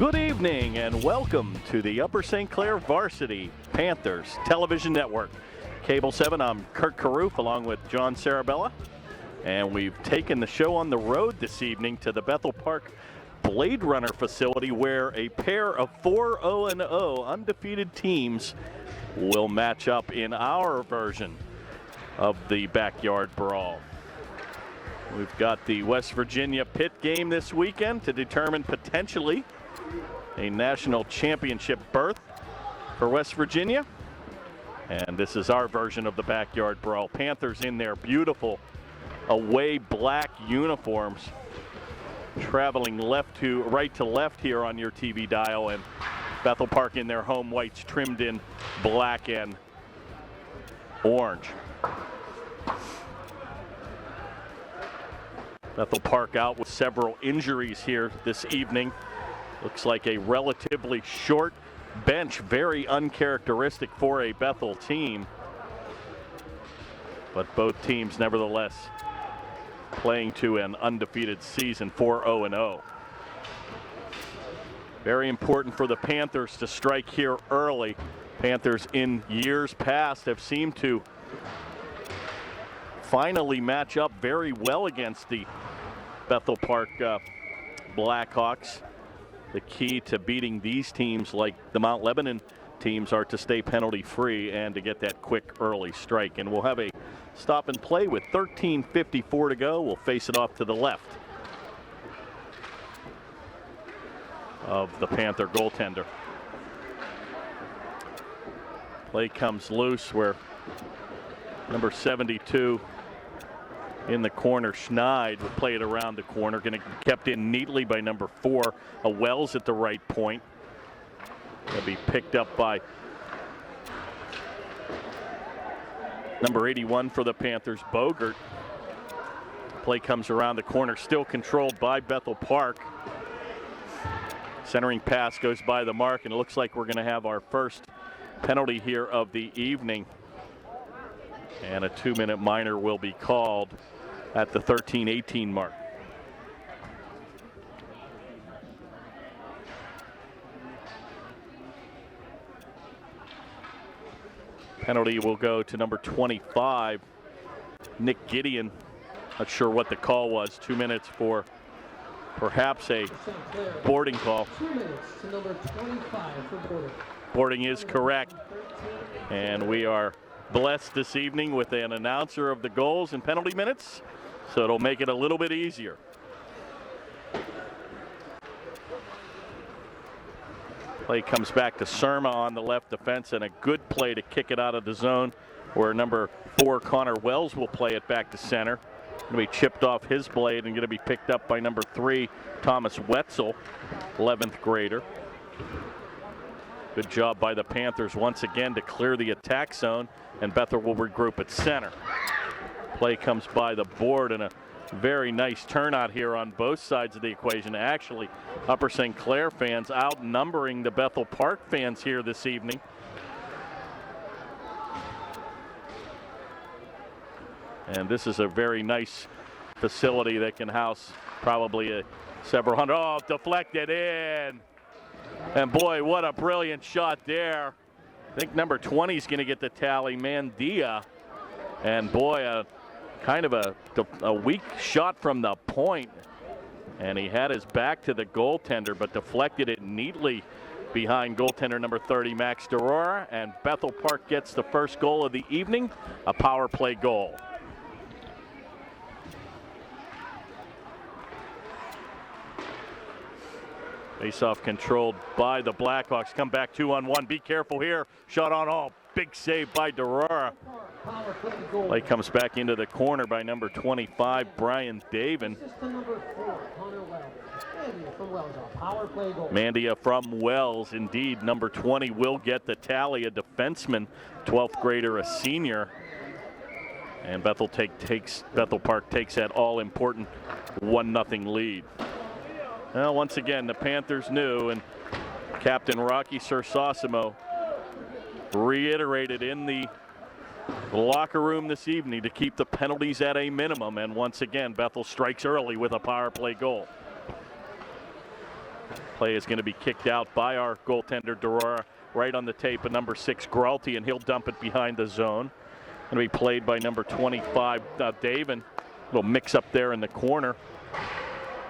Good evening and welcome to the Upper St. Clair Varsity Panthers Television Network. Cable 7, I'm Kurt Carruth along with John Sarabella. And we've taken the show on the road this evening to the Bethel Park Blade Runner facility where a pair of 4-0-0 undefeated teams will match up in our version of the Backyard Brawl. We've got the West Virginia Pitt game this weekend to determine potentially a national championship berth for West Virginia. And this is our version of the Backyard Brawl. Panthers in their beautiful away black uniforms, traveling right to left here on your TV dial, and Bethel Park in their home whites trimmed in black and orange. Bethel Park out with several injuries here this evening. Looks like a relatively short bench, very uncharacteristic for a Bethel team. But both teams nevertheless playing to an undefeated season, 4-0-0. Very important for the Panthers to strike here early. Panthers in years past have seemed to finally match up very well against the Bethel Park Blackhawks. The key to beating these teams like the Mount Lebanon teams are to stay penalty free and to get that quick early strike. And we'll have a stop and play with 13:54 to go. We'll face it off to the left of the Panther goaltender. Play comes loose where number 72 in the corner, Schneid, will play it around the corner. Going to be kept in neatly by number 4, a Wells at the right point. Going to be picked up by number 81 for the Panthers, Bogert. Play comes around the corner, still controlled by Bethel Park. Centering pass goes by the mark, and it looks like we're going to have our first penalty here of the evening. And a 2-minute minor will be called at the 13:18 mark. Penalty will go to number 25, Nick Gideon. Not sure what the call was. 2 minutes for perhaps a boarding call. 2 minutes to number 25 for boarding. Boarding is correct. And we are blessed this evening with an announcer of the goals and penalty minutes, so it'll make it a little bit easier. Play comes back to Surma on the left defense, and a good play to kick it out of the zone where number 4 Connor Wells will play it back to center. Going to be chipped off his blade and going to be picked up by number 3 Thomas Wetzel, 11th grader. Good job by the Panthers once again to clear the attack zone, and Bethel will regroup at center. Play comes by the board, and a very nice turnout here on both sides of the equation. Actually, Upper St. Clair fans outnumbering the Bethel Park fans here this evening. And this is a very nice facility that can house probably several hundred. Oh, deflected in. And boy, what a brilliant shot there. I think number 20 is going to get the tally, Mandia. And boy, kind of a weak shot from the point. And he had his back to the goaltender, but deflected it neatly behind goaltender number 30, Max DeRora. And Bethel Park gets the first goal of the evening, a power play goal. Face-off controlled by the Blackhawks. Come back 2-on-1. Be careful here. Shot on all. Big save by DeRora. Play comes back into the corner by number 25, Brian Davin. Mandia from Wells. Indeed, number 20 will get the tally. A defenseman, 12th grader, a senior. And Bethel Park takes that all-important 1-0 lead. Well, once again, the Panthers knew, and Captain Rocky Sersosimo reiterated in the locker room this evening to keep the penalties at a minimum. And once again, Bethel strikes early with a power play goal. Play is going to be kicked out by our goaltender, Dorora, right on the tape of number 6, Gralty, and he'll dump it behind the zone. Going to be played by number 25, Davin. Little mix up there in the corner.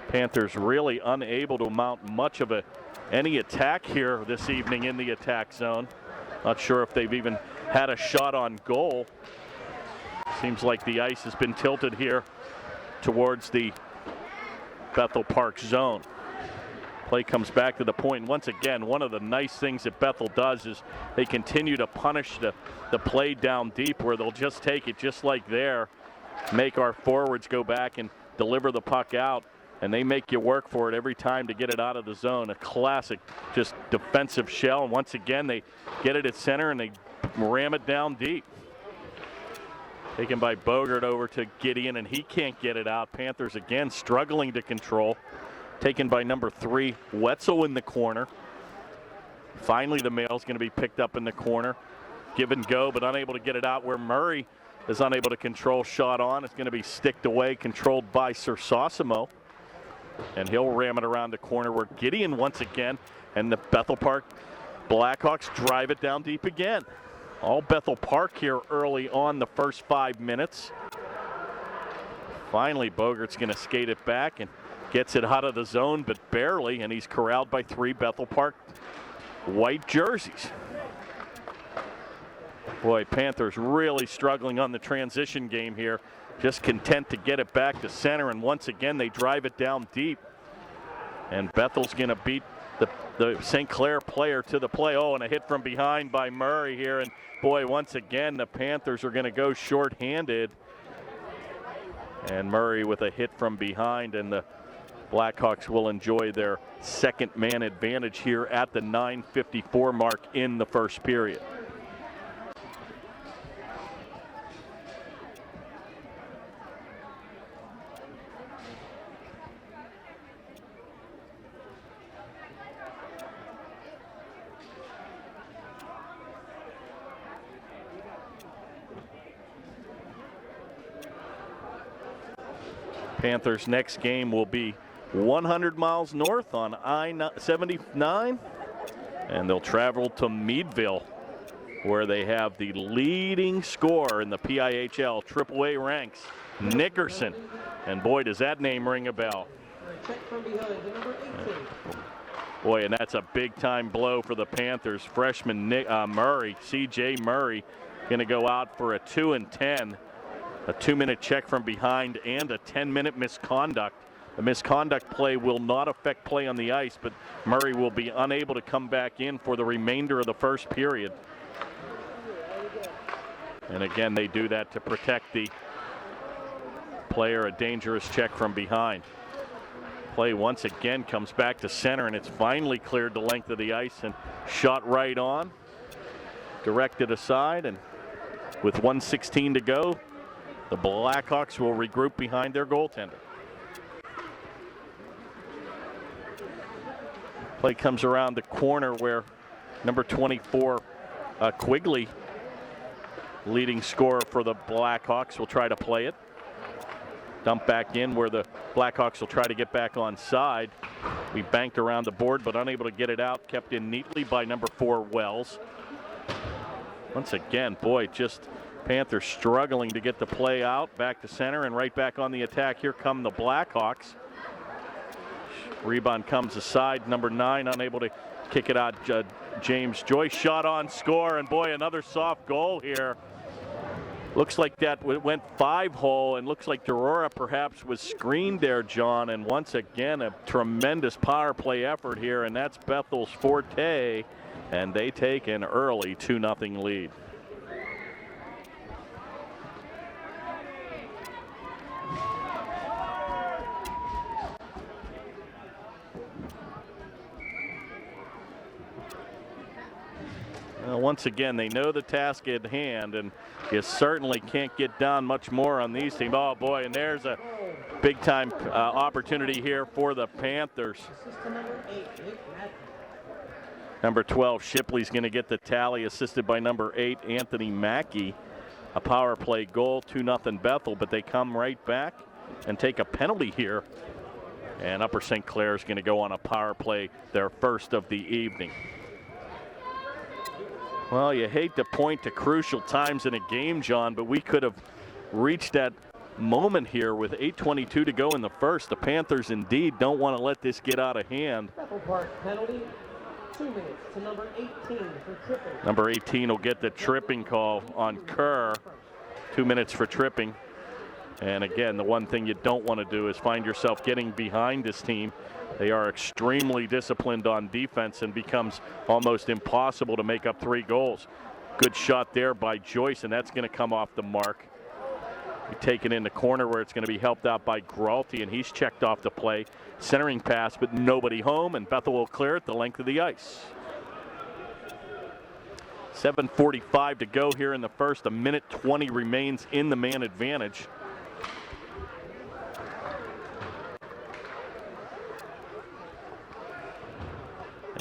Panthers really unable to mount much of any attack here this evening in the attack zone. Not sure if they've even had a shot on goal. Seems like the ice has been tilted here towards the Bethel Park zone. Play comes back to the point. Once again, one of the nice things that Bethel does is they continue to punish the play down deep, where they'll just take it just like there, make our forwards go back and deliver the puck out, and they make you work for it every time to get it out of the zone. A classic just defensive shell, and once again they get it at center and they ram it down deep. Taken by Bogert over to Gideon, and he can't get it out. Panthers again struggling to control. Taken by number 3, Wetzel in the corner. Finally, the mail's going to be picked up in the corner. Give and go, but unable to get it out, where Murray is unable to control. Shot on. It's going to be sticked away, controlled by Sir Sosimo. And he'll ram it around the corner, where Gideon once again, and the Bethel Park Blackhawks drive it down deep again. All Bethel Park here early on the first 5 minutes. Finally, Bogert's going to skate it back and gets it out of the zone, but barely, and he's corralled by 3 Bethel Park white jerseys. Boy, Panthers really struggling on the transition game here. Just content to get it back to center, and once again they drive it down deep. And Bethel's going to beat the St. Clair player to the play. Oh, and a hit from behind by Murray here. And boy, once again the Panthers are going to go short-handed. And Murray with a hit from behind, and the Blackhawks will enjoy their second man advantage here at the 9:54 mark in the first period. Panthers' next game will be 100 miles north on I-79, and they'll travel to Meadville, where they have the leading scorer in the PIHL AAA ranks, Nickerson. And boy, does that name ring a bell. Check from behind to number 18. Boy, and that's a big-time blow for the Panthers. Freshman Murray, C.J. Murray, going to go out for a 2 and 10. A 2-minute check from behind and a 10-minute misconduct. The misconduct play will not affect play on the ice, but Murray will be unable to come back in for the remainder of the first period. And again, they do that to protect the player. A dangerous check from behind. Play once again comes back to center, and it's finally cleared the length of the ice and shot right on. Directed aside, and with 1:16 to go, the Blackhawks will regroup behind their goaltender. Play comes around the corner, where number 24, Quigley, leading scorer for the Blackhawks, will try to play it. Dump back in, where the Blackhawks will try to get back on side. We banked around the board, but unable to get it out. Kept in neatly by number 4, Wells. Once again, boy, just Panthers struggling to get the play out. Back to center and right back on the attack. Here come the Blackhawks. Rebound comes aside. Number 9 unable to kick it out. James Joyce shot on, score, and boy, another soft goal here. Looks like that went 5-hole, and looks like Dorora perhaps was screened there, John. And once again, a tremendous power play effort here, and that's Bethel's forte. And they take an early 2-0 lead. Once again, they know the task at hand, and you certainly can't get down much more on these teams. Oh boy, and there's a big-time opportunity here for the Panthers. Number 12, Shipley's going to get the tally, assisted by number 8, Anthony Mackey. A power play goal, 2-0 Bethel, but they come right back and take a penalty here And Upper St. Clair is going to go on a power play, their first of the evening. Well, you hate to point to crucial times in a game, John, but we could have reached that moment here with 8:22 to go in the first. The Panthers indeed don't want to let this get out of hand. Bethel Park penalty, 2 minutes to number 18 for tripping. Number 18 will get the tripping call on Kerr. 2 minutes for tripping. And again, the one thing you don't want to do is find yourself getting behind this team. They are extremely disciplined on defense and becomes almost impossible to make up 3 goals. Good shot there by Joyce, and that's going to come off the mark. Taken in the corner where it's going to be helped out by Gralty, and he's checked off the play. Centering pass, but nobody home, and Bethel will clear it the length of the ice. 7:45 to go here in the first. 1:20 remains in the man advantage.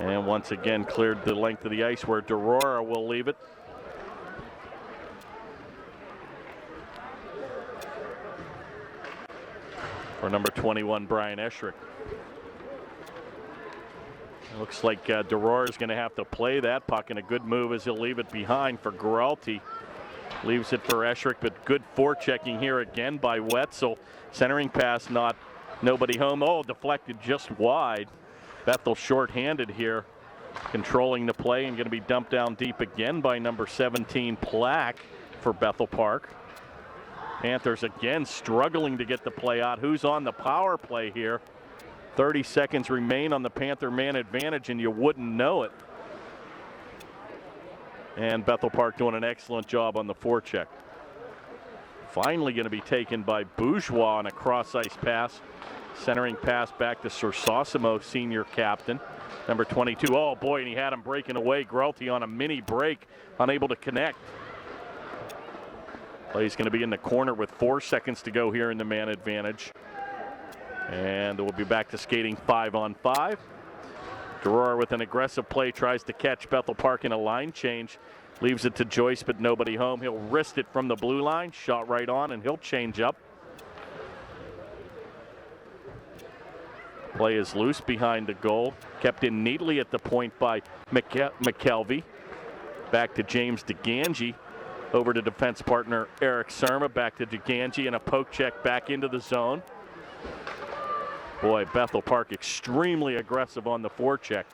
And once again cleared the length of the ice where Derora will leave it. For number 21, Brian Eschrick. It looks like Derora is going to have to play that puck, and a good move as he'll leave it behind for Gralty. Leaves it for Eschrick, but good forechecking here again by Wetzel. Centering pass, nobody home. Oh, deflected just wide. Bethel short-handed here, controlling the play and going to be dumped down deep again by number 17, Plack, for Bethel Park. Panthers again struggling to get the play out. Who's on the power play here? 30 seconds remain on the Panther man advantage, and you wouldn't know it. And Bethel Park doing an excellent job on the forecheck. Finally going to be taken by Bourgeois on a cross-ice pass. Centering pass back to Sersosimo, senior captain. Number 22, oh boy, and he had him breaking away. Gralty on a mini break, unable to connect. Play's going to be in the corner with 4 seconds to go here in the man advantage. And we'll be back to skating 5-on-5. Derora with an aggressive play tries to catch Bethel Park in a line change. Leaves it to Joyce, but nobody home. He'll wrist it from the blue line, shot right on, and he'll change up. Play is loose behind the goal. Kept in neatly at the point by McKelvey. Back to James DeGangi. Over to defense partner Eric Surma. Back to DeGangi and a poke check back into the zone. Boy, Bethel Park extremely aggressive on the forecheck.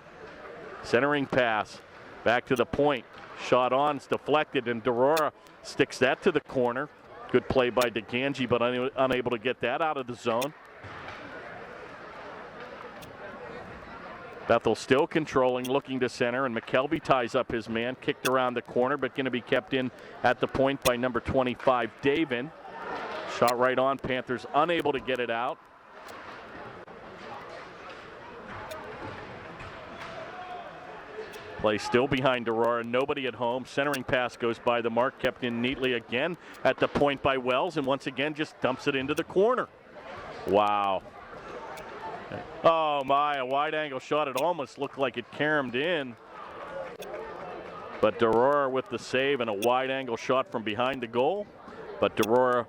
Centering pass. Back to the point. Shot on, it's deflected, and Derora sticks that to the corner. Good play by DeGangi, but unable to get that out of the zone. Bethel still controlling, looking to center, and McKelvey ties up his man. Kicked around the corner, but going to be kept in at the point by number 25, Davin. Shot right on. Panthers unable to get it out. Play still behind Aurora, nobody at home. Centering pass goes by the mark, kept in neatly again at the point by Wells, and once again just dumps it into the corner. Wow. Oh my, a wide angle shot. It almost looked like it caromed in. But Derora with the save and a wide angle shot from behind the goal. But Derora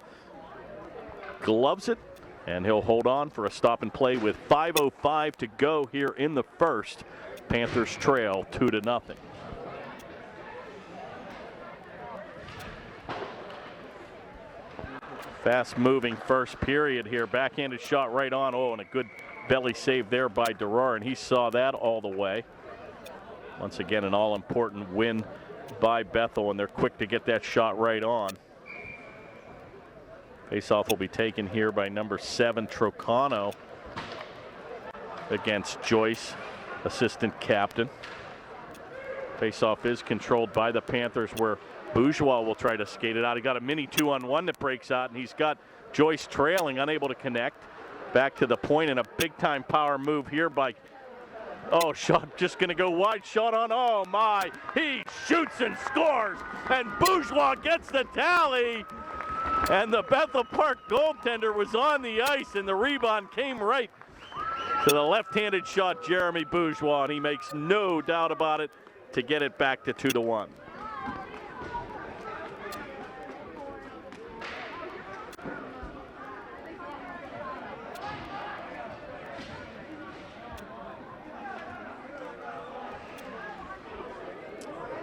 gloves it, and he'll hold on for a stop and play with 5:05 to go here in the first. Panthers trail 2-0. Fast moving first period here. Backhanded shot right on. Oh, and a good belly save there by Derora, and he saw that all the way. Once again, an all-important win by Bethel, and they're quick to get that shot right on. Faceoff will be taken here by number 7, Trocano, against Joyce, assistant captain. Faceoff is controlled by the Panthers, where Bourgeois will try to skate it out. He got a mini 2-on-1 that breaks out, and he's got Joyce trailing, unable to connect. Back to the point, and a big-time power move here by, oh, shot just going to go wide. Shot on, oh my, he shoots and scores, and Bourgeois gets the tally. And the Bethel Park goaltender was on the ice, and the rebound came right to the left-handed shot, Jeremy Bourgeois, and he makes no doubt about it to get it back to 2-1.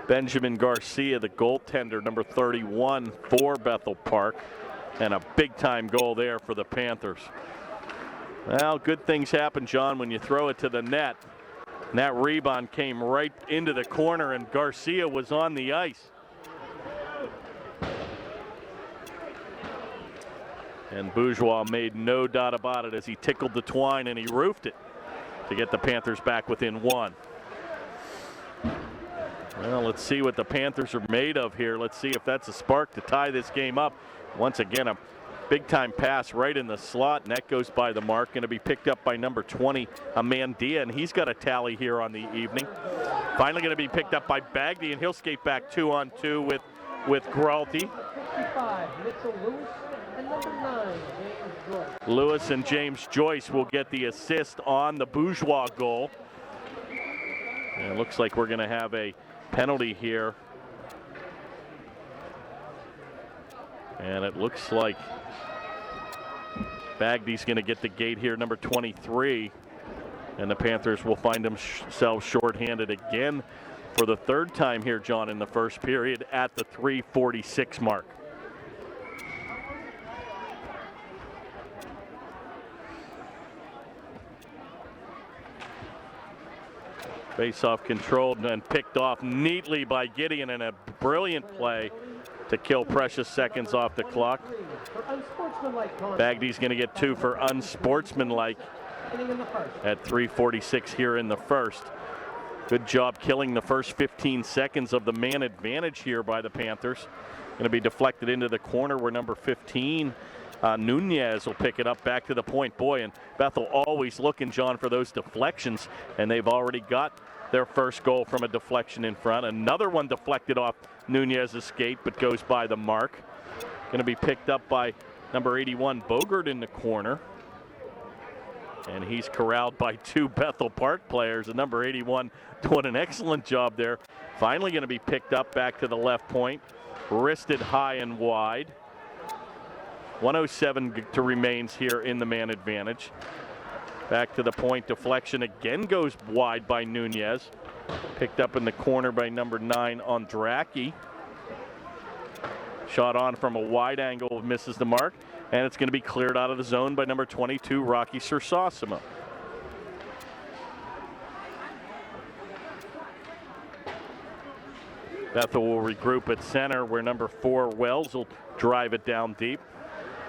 Benjamin Garcia, the goaltender, number 31 for Bethel Park. And a big-time goal there for the Panthers. Well, good things happen, John, when you throw it to the net. And that rebound came right into the corner, and Garcia was on the ice. And Bourgeois made no doubt about it as he tickled the twine and he roofed it to get the Panthers back within one. Well, let's see what the Panthers are made of here. Let's see if that's a spark to tie this game up. Once again, a big-time pass right in the slot, and that goes by the mark. Going to be picked up by number 20, Amandia, and he's got a tally here on the evening. Finally going to be picked up by Bagdy, and he'll skate back 2-on-2 with Gralty. 55, Mitchell Lewis, and number 9, James Joyce. Lewis and James Joyce will get the assist on the Bourgeois goal. And it looks like we're going to have a penalty here. And it looks like Bagdy's going to get the gate here, number 23. And the Panthers will find themselves shorthanded again for the third time here, John, in the first period at the 3:46 mark. Face-off controlled and picked off neatly by Gideon, and a brilliant play to kill precious seconds off the clock. Bagdy's going to get 2 for unsportsmanlike at 3:46 here in the first. Good job killing the first 15 seconds of the man advantage here by the Panthers. Going to be deflected into the corner where number 15, Nunez, will pick it up back to the point. Boy, and Bethel always looking, John, for those deflections, and they've already got their first goal from a deflection in front. Another one deflected off Nunez's skate, but goes by the mark. Going to be picked up by number 81, Bogert, in the corner. And he's corralled by 2 Bethel Park players. And number 81 doing an excellent job there. Finally going to be picked up back to the left point. Wristed high and wide. 1:07 to remains here in the man advantage. Back to the point, deflection again goes wide by Nunez. Picked up in the corner by number 9, Ondraki. Shot on from a wide angle, misses the mark, and it's going to be cleared out of the zone by number 22, Rocky Sersosima. Bethel will regroup at center where number 4, Wells, will drive it down deep.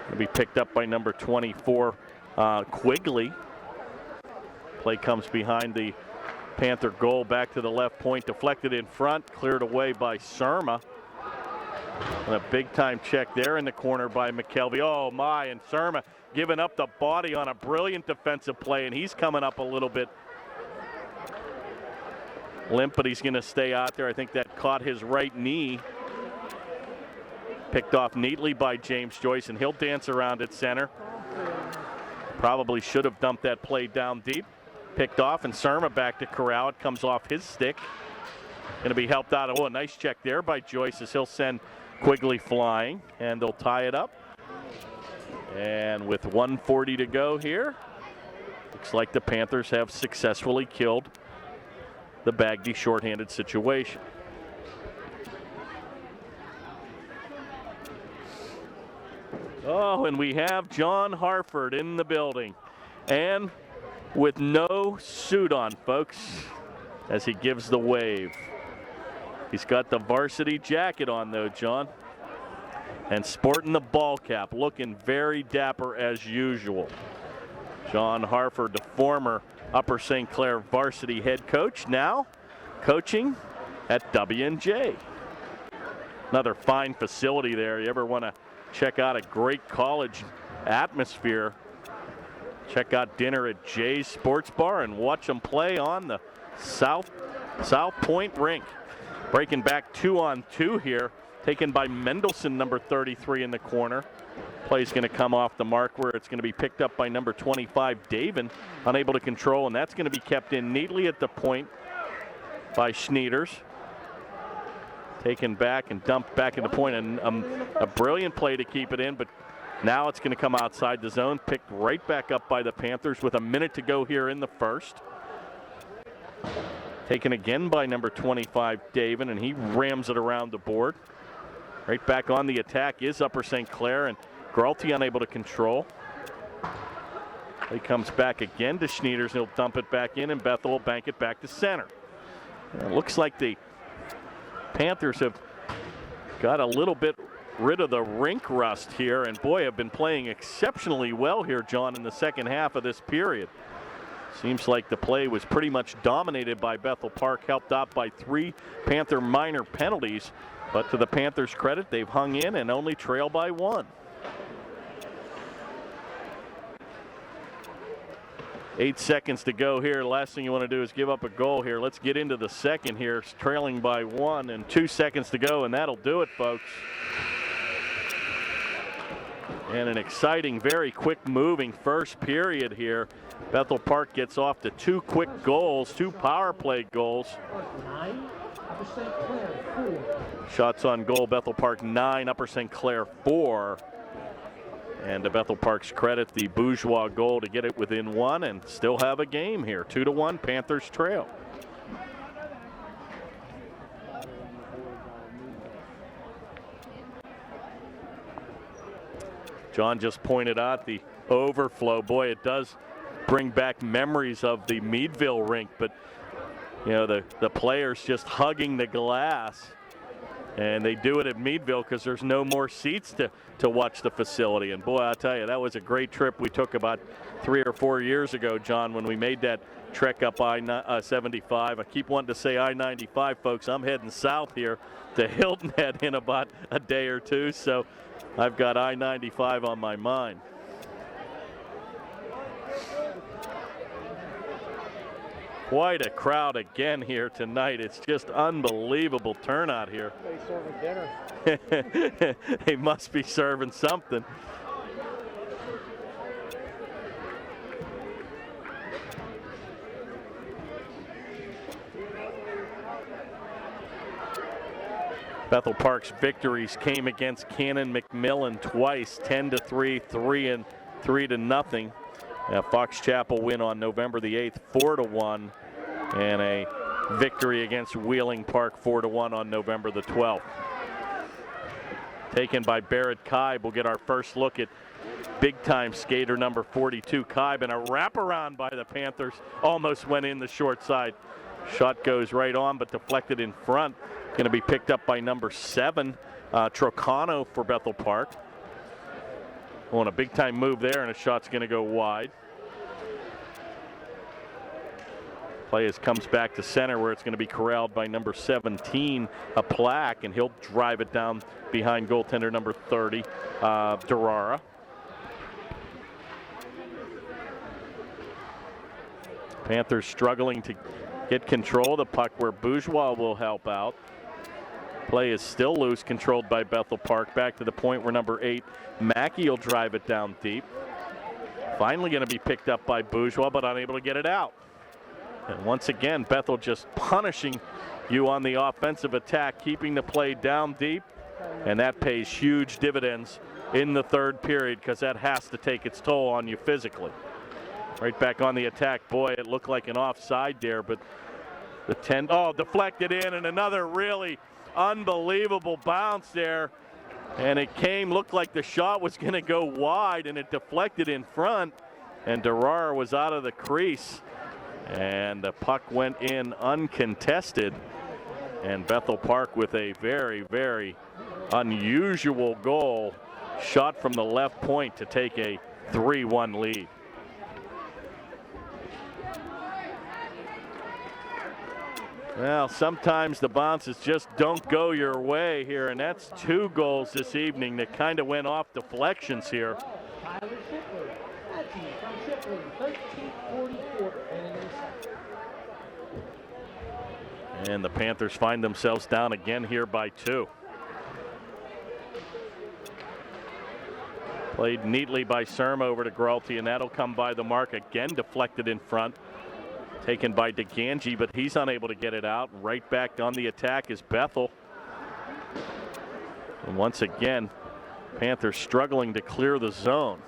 It'll be picked up by number 24, Quigley. Play comes behind the Panther goal, back to the left point, deflected in front, cleared away by Surma. And a big-time check there in the corner by McKelvey. Oh, my, and Surma giving up the body on a brilliant defensive play, and he's coming up a little bit limp, but he's going to stay out there. I think that caught his right knee. Picked off neatly by James Joyce, and he'll dance around at center. Probably should have dumped that play down deep. Picked off, and Surma back to corral. It comes off his stick. Going to be helped out. Oh, a nice check there by Joyce as he'll send Quigley flying, and they'll tie it up. And with 1:40 to go here, looks like the Panthers have successfully killed the Bagdy shorthanded situation. Oh, and we have John Harford in the building, and with no suit on, folks, as he gives the wave. He's got the varsity jacket on, though, John, and sporting the ball cap, looking very dapper as usual. John Harford, the former Upper St. Clair varsity head coach, now coaching at W&J. Another fine facility there. You ever want to check out a great college atmosphere, check out dinner at Jay's Sports Bar and watch them play on the South Point rink. Breaking back 2-on-2 here, taken by Mendelson, number 33 in the corner. Play's going to come off the mark where it's going to be picked up by number 25, Davin, unable to control, and that's going to be kept in neatly at the point by Schneiders. Taken back and dumped back in the point, and a brilliant play to keep it in, but now it's going to come outside the zone, picked right back up by the Panthers with a minute to go here in the first. Taken again by number 25, David, and he rams it around the board. Right back on the attack is Upper St. Clair, and Gralty unable to control. He comes back again to Schneiders, and he'll dump it back in, and Bethel will bank it back to center. It looks like the Panthers have got a little bit rid of the rink rust here, and boy, have been playing exceptionally well here, John, in the second half of this period. Seems like the play was pretty much dominated by Bethel Park, helped out by 3 Panther minor penalties, but to the Panthers' credit, they've hung in and only trail by 1. 8 seconds to go here. The last thing you want to do is give up a goal here. Let's get into the second here, trailing by 1 and 2 seconds to go, and that'll do it, folks. And an exciting, very quick moving first period here. Bethel Park gets off to 2 quick goals, 2 power play goals. 9, Upper St. Clair 4. Shots on goal, Bethel Park 9, Upper St. Clair 4. And to Bethel Park's credit, the Bourgeois goal to get it within 1 and still have a game here. 2-1, Panthers trail. John just pointed out the overflow. Boy, it does bring back memories of the Meadville rink, but you know, the players just hugging the glass. And they do it at Meadville because there's no more seats to watch the facility. And boy, I'll tell you, that was a great trip we took about 3 or 4 years ago, John, when we made that trek up I-75. I keep wanting to say I-95, folks. I'm heading south here to Hilton Head in about a day or two, so I've got I-95 on my mind. Quite a crowd again here tonight. It's just unbelievable turnout here. They serving dinner. They must be serving something. Bethel Park's victories came against Cannon McMillan twice, 10-3, 3-0. Fox Chapel win on November the 8th, 4-1, and a victory against Wheeling Park, 4-1 on November the 12th. Taken by Barrett Kaib. We'll get our first look at big-time skater number 42, Kaib, and a wraparound by the Panthers. Almost went in the short side. Shot goes right on, but deflected in front. Going to be picked up by number 7, Trocano for Bethel Park. On a big-time move there, and a shot's going to go wide. Play comes back to center, where it's going to be corralled by number 17, a Plaque, and he'll drive it down behind goaltender number 30, Durara. Panthers struggling to get control of the puck, where Bourgeois will help out. Play is still loose, controlled by Bethel Park. Back to the point where number 8, Mackey, will drive it down deep. Finally going to be picked up by Bourgeois, but unable to get it out. And once again, Bethel just punishing you on the offensive attack, keeping the play down deep. And that pays huge dividends in the third period, because that has to take its toll on you physically. Right back on the attack. Boy, it looked like an offside there, but the 10, deflected in, and another really unbelievable bounce there, and it looked like the shot was going to go wide, and it deflected in front, and Durar was out of the crease, and the puck went in uncontested, and Bethel Park with a very, very unusual goal, shot from the left point to take a 3-1 lead. Well, sometimes the bounces just don't go your way here, and that's 2 goals this evening that kind of went off deflections here. Tyler Shipley, Matthew from Shipley, 13-44, and an interception. And the Panthers find themselves down again here by 2. Played neatly by Serm over to Gralty, and that'll come by the mark again, deflected in front. Taken by DeGangi, but he's unable to get it out. Right back on the attack is Bethel. And once again, Panthers struggling to clear the zone.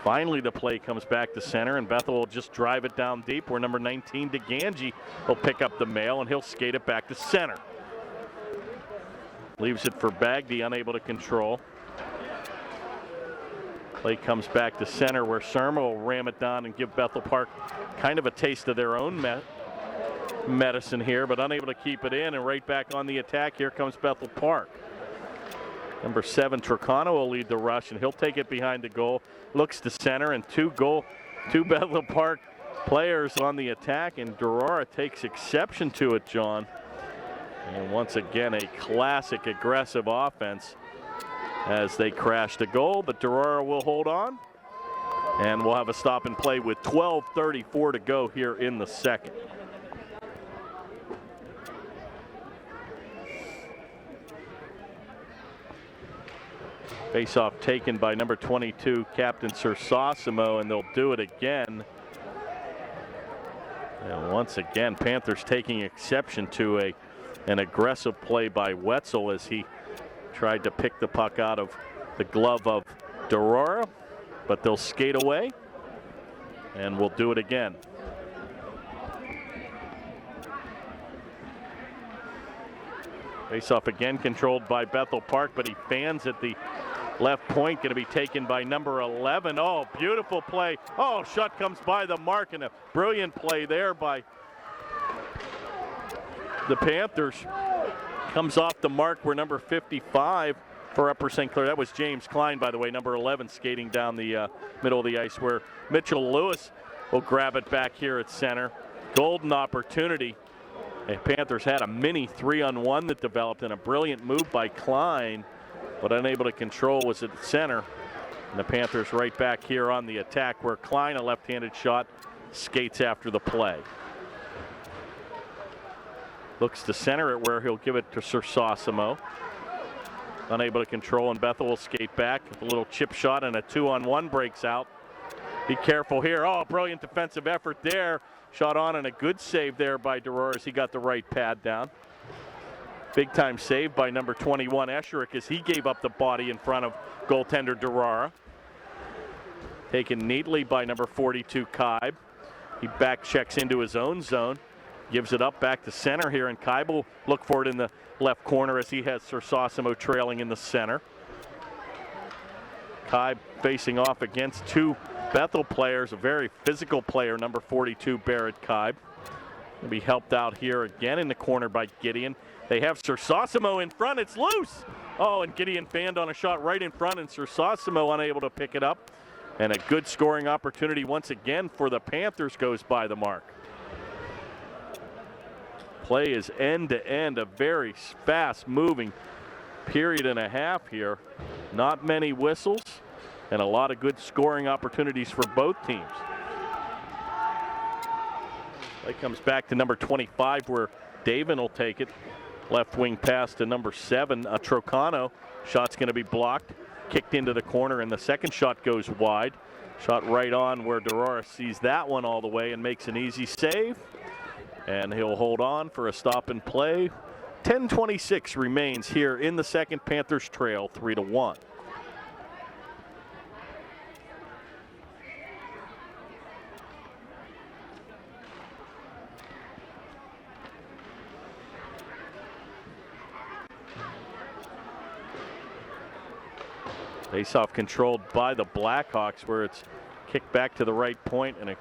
Finally, the play comes back to center, and Bethel will just drive it down deep, where number 19, DeGangi, will pick up the mail, and he'll skate it back to center. Leaves it for Bagdy, unable to control. Play comes back to center, where Surma will ram it down and give Bethel Park kind of a taste of their own medicine here, but unable to keep it in, and right back on the attack. Here comes Bethel Park. Number 7, Trocano will lead the rush, and he'll take it behind the goal. Looks to center, and two Bethel Park players on the attack, and Durara takes exception to it, John. And once again, a classic aggressive offense as they crash the goal, but Durara will hold on. And we'll have a stop and play with 12:34 to go here in the second. Face-off taken by number 22, Captain Sersosimo, and they'll do it again. And once again, Panthers taking exception to an aggressive play by Wetzel as he tried to pick the puck out of the glove of Durara, but they'll skate away, and we'll do it again. Face-off again controlled by Bethel Park, but he fans at the left point, going to be taken by number 11. Oh, beautiful play. Oh, shot comes by the mark, and a brilliant play there by the Panthers. Comes off the mark where number 55 for Upper St. Clair. That was James Klein, by the way, number 11, skating down the middle of the ice, where Mitchell Lewis will grab it back here at center. Golden opportunity. The Panthers had a mini 3-on-1 that developed, and a brilliant move by Klein, but unable to control, was at center. And the Panthers right back here on the attack, where Klein, a left-handed shot, skates after the play. Looks to center it, where he'll give it to Sersosimo. Unable to control, and Bethel will skate back. A little chip shot, and a 2-on-1 breaks out. Be careful here. Oh, brilliant defensive effort there. Shot on, and a good save there by Durara as he got the right pad down. Big time save by number 21, Esherick, as he gave up the body in front of goaltender Durara. Taken neatly by number 42, Kaib. He back checks into his own zone. Gives it up back to center here, and Kaib will look for it in the left corner as he has Sersosimo trailing in the center. Kaib facing off against two Bethel players, a very physical player, number 42, Barrett Kaib. Will be helped out here again in the corner by Gideon. They have Sersosimo in front. It's loose. Oh, and Gideon fanned on a shot right in front, and Sersosimo unable to pick it up. And a good scoring opportunity once again for the Panthers goes by the mark. Play is end to end, a very fast moving period and a half here. Not many whistles and a lot of good scoring opportunities for both teams. Play comes back to number 25, where Davin will take it. Left wing pass to number 7, Trocano. Shot's going to be blocked. Kicked into the corner, and the second shot goes wide. Shot right on where Durara sees that one all the way and makes an easy save. And he'll hold on for a stop and play. 10:26 remains here in the second. Panthers trail 3-1. Face-off controlled by the Blackhawks, where it's kicked back to the right point, and a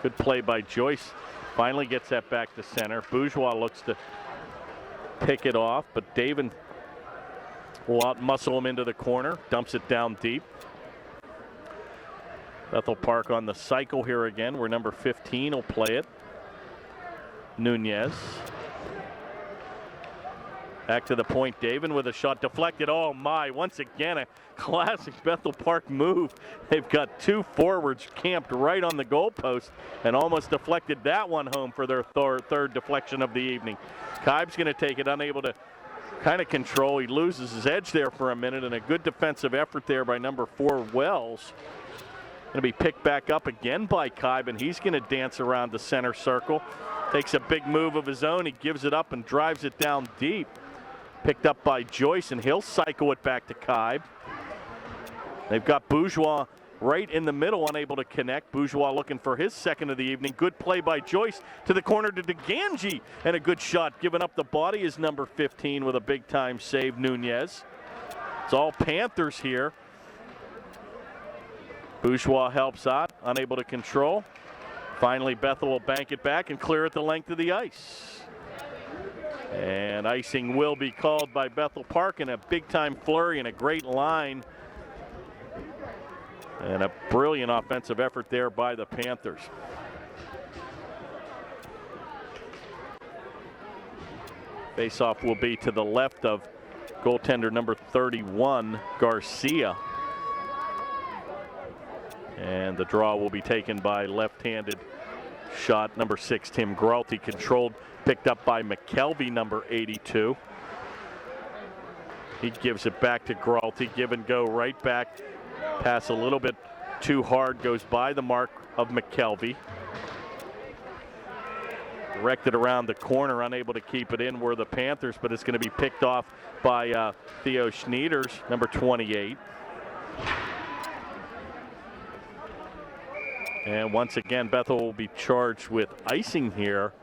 good play by Joyce. Finally gets that back to center. Bourgeois looks to pick it off, but Davin will out-muscle him into the corner, dumps it down deep. Bethel Park on the cycle here again, where number 15 will play it. Nunez. Back to the point, Davin with a shot deflected. Oh my, once again, a classic Bethel Park move. They've got two forwards camped right on the goalpost and almost deflected that one home for their third deflection of the evening. Kaib's going to take it, unable to kind of control. He loses his edge there for a minute, and a good defensive effort there by number 4, Wells. Going to be picked back up again by Kaib, and he's going to dance around the center circle. Takes a big move of his own. He gives it up and drives it down deep. Picked up by Joyce, and he'll cycle it back to Kaib. They've got Bourgeois right in the middle, unable to connect. Bourgeois looking for his second of the evening. Good play by Joyce to the corner to DeGangi, and a good shot. Giving up the body is number 15 with a big-time save, Nunez. It's all Panthers here. Bourgeois helps out, unable to control. Finally, Bethel will bank it back and clear it the length of the ice. And icing will be called by Bethel Park in a big-time flurry and a great line. And a brilliant offensive effort there by the Panthers. Faceoff will be to the left of goaltender number 31, Garcia. And the draw will be taken by left-handed shot number 6, Tim Gralty, controlled, picked up by McKelvey, number 82. He gives it back to Gralty, give and go right back. Pass a little bit too hard, goes by the mark of McKelvey. Directed around the corner, unable to keep it in were the Panthers, but it's going to be picked off by Theo Schneiders, number 28. And once again, Bethel will be charged with icing here.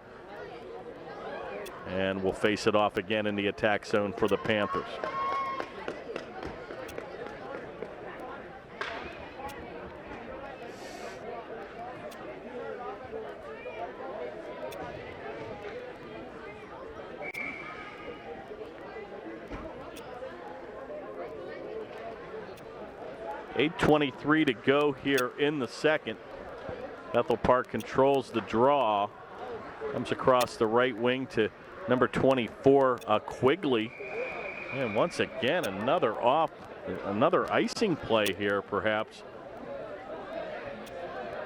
And will face it off again in the attack zone for the Panthers. .8:23 to go here in the second. Bethel Park controls the draw. Comes across the right wing to number 24, Quigley. And once again, another icing play here, perhaps.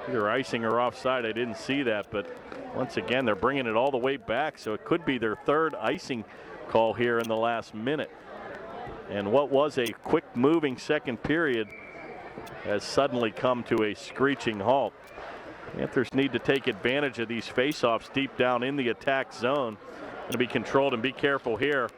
Either icing or offside, I didn't see that, but once again, they're bringing it all the way back, so it could be their third icing call here in the last minute. And what was a quick-moving second period has suddenly come to a screeching halt. Panthers need to take advantage of these faceoffs deep down in the attack zone. Going to be controlled, and be careful here.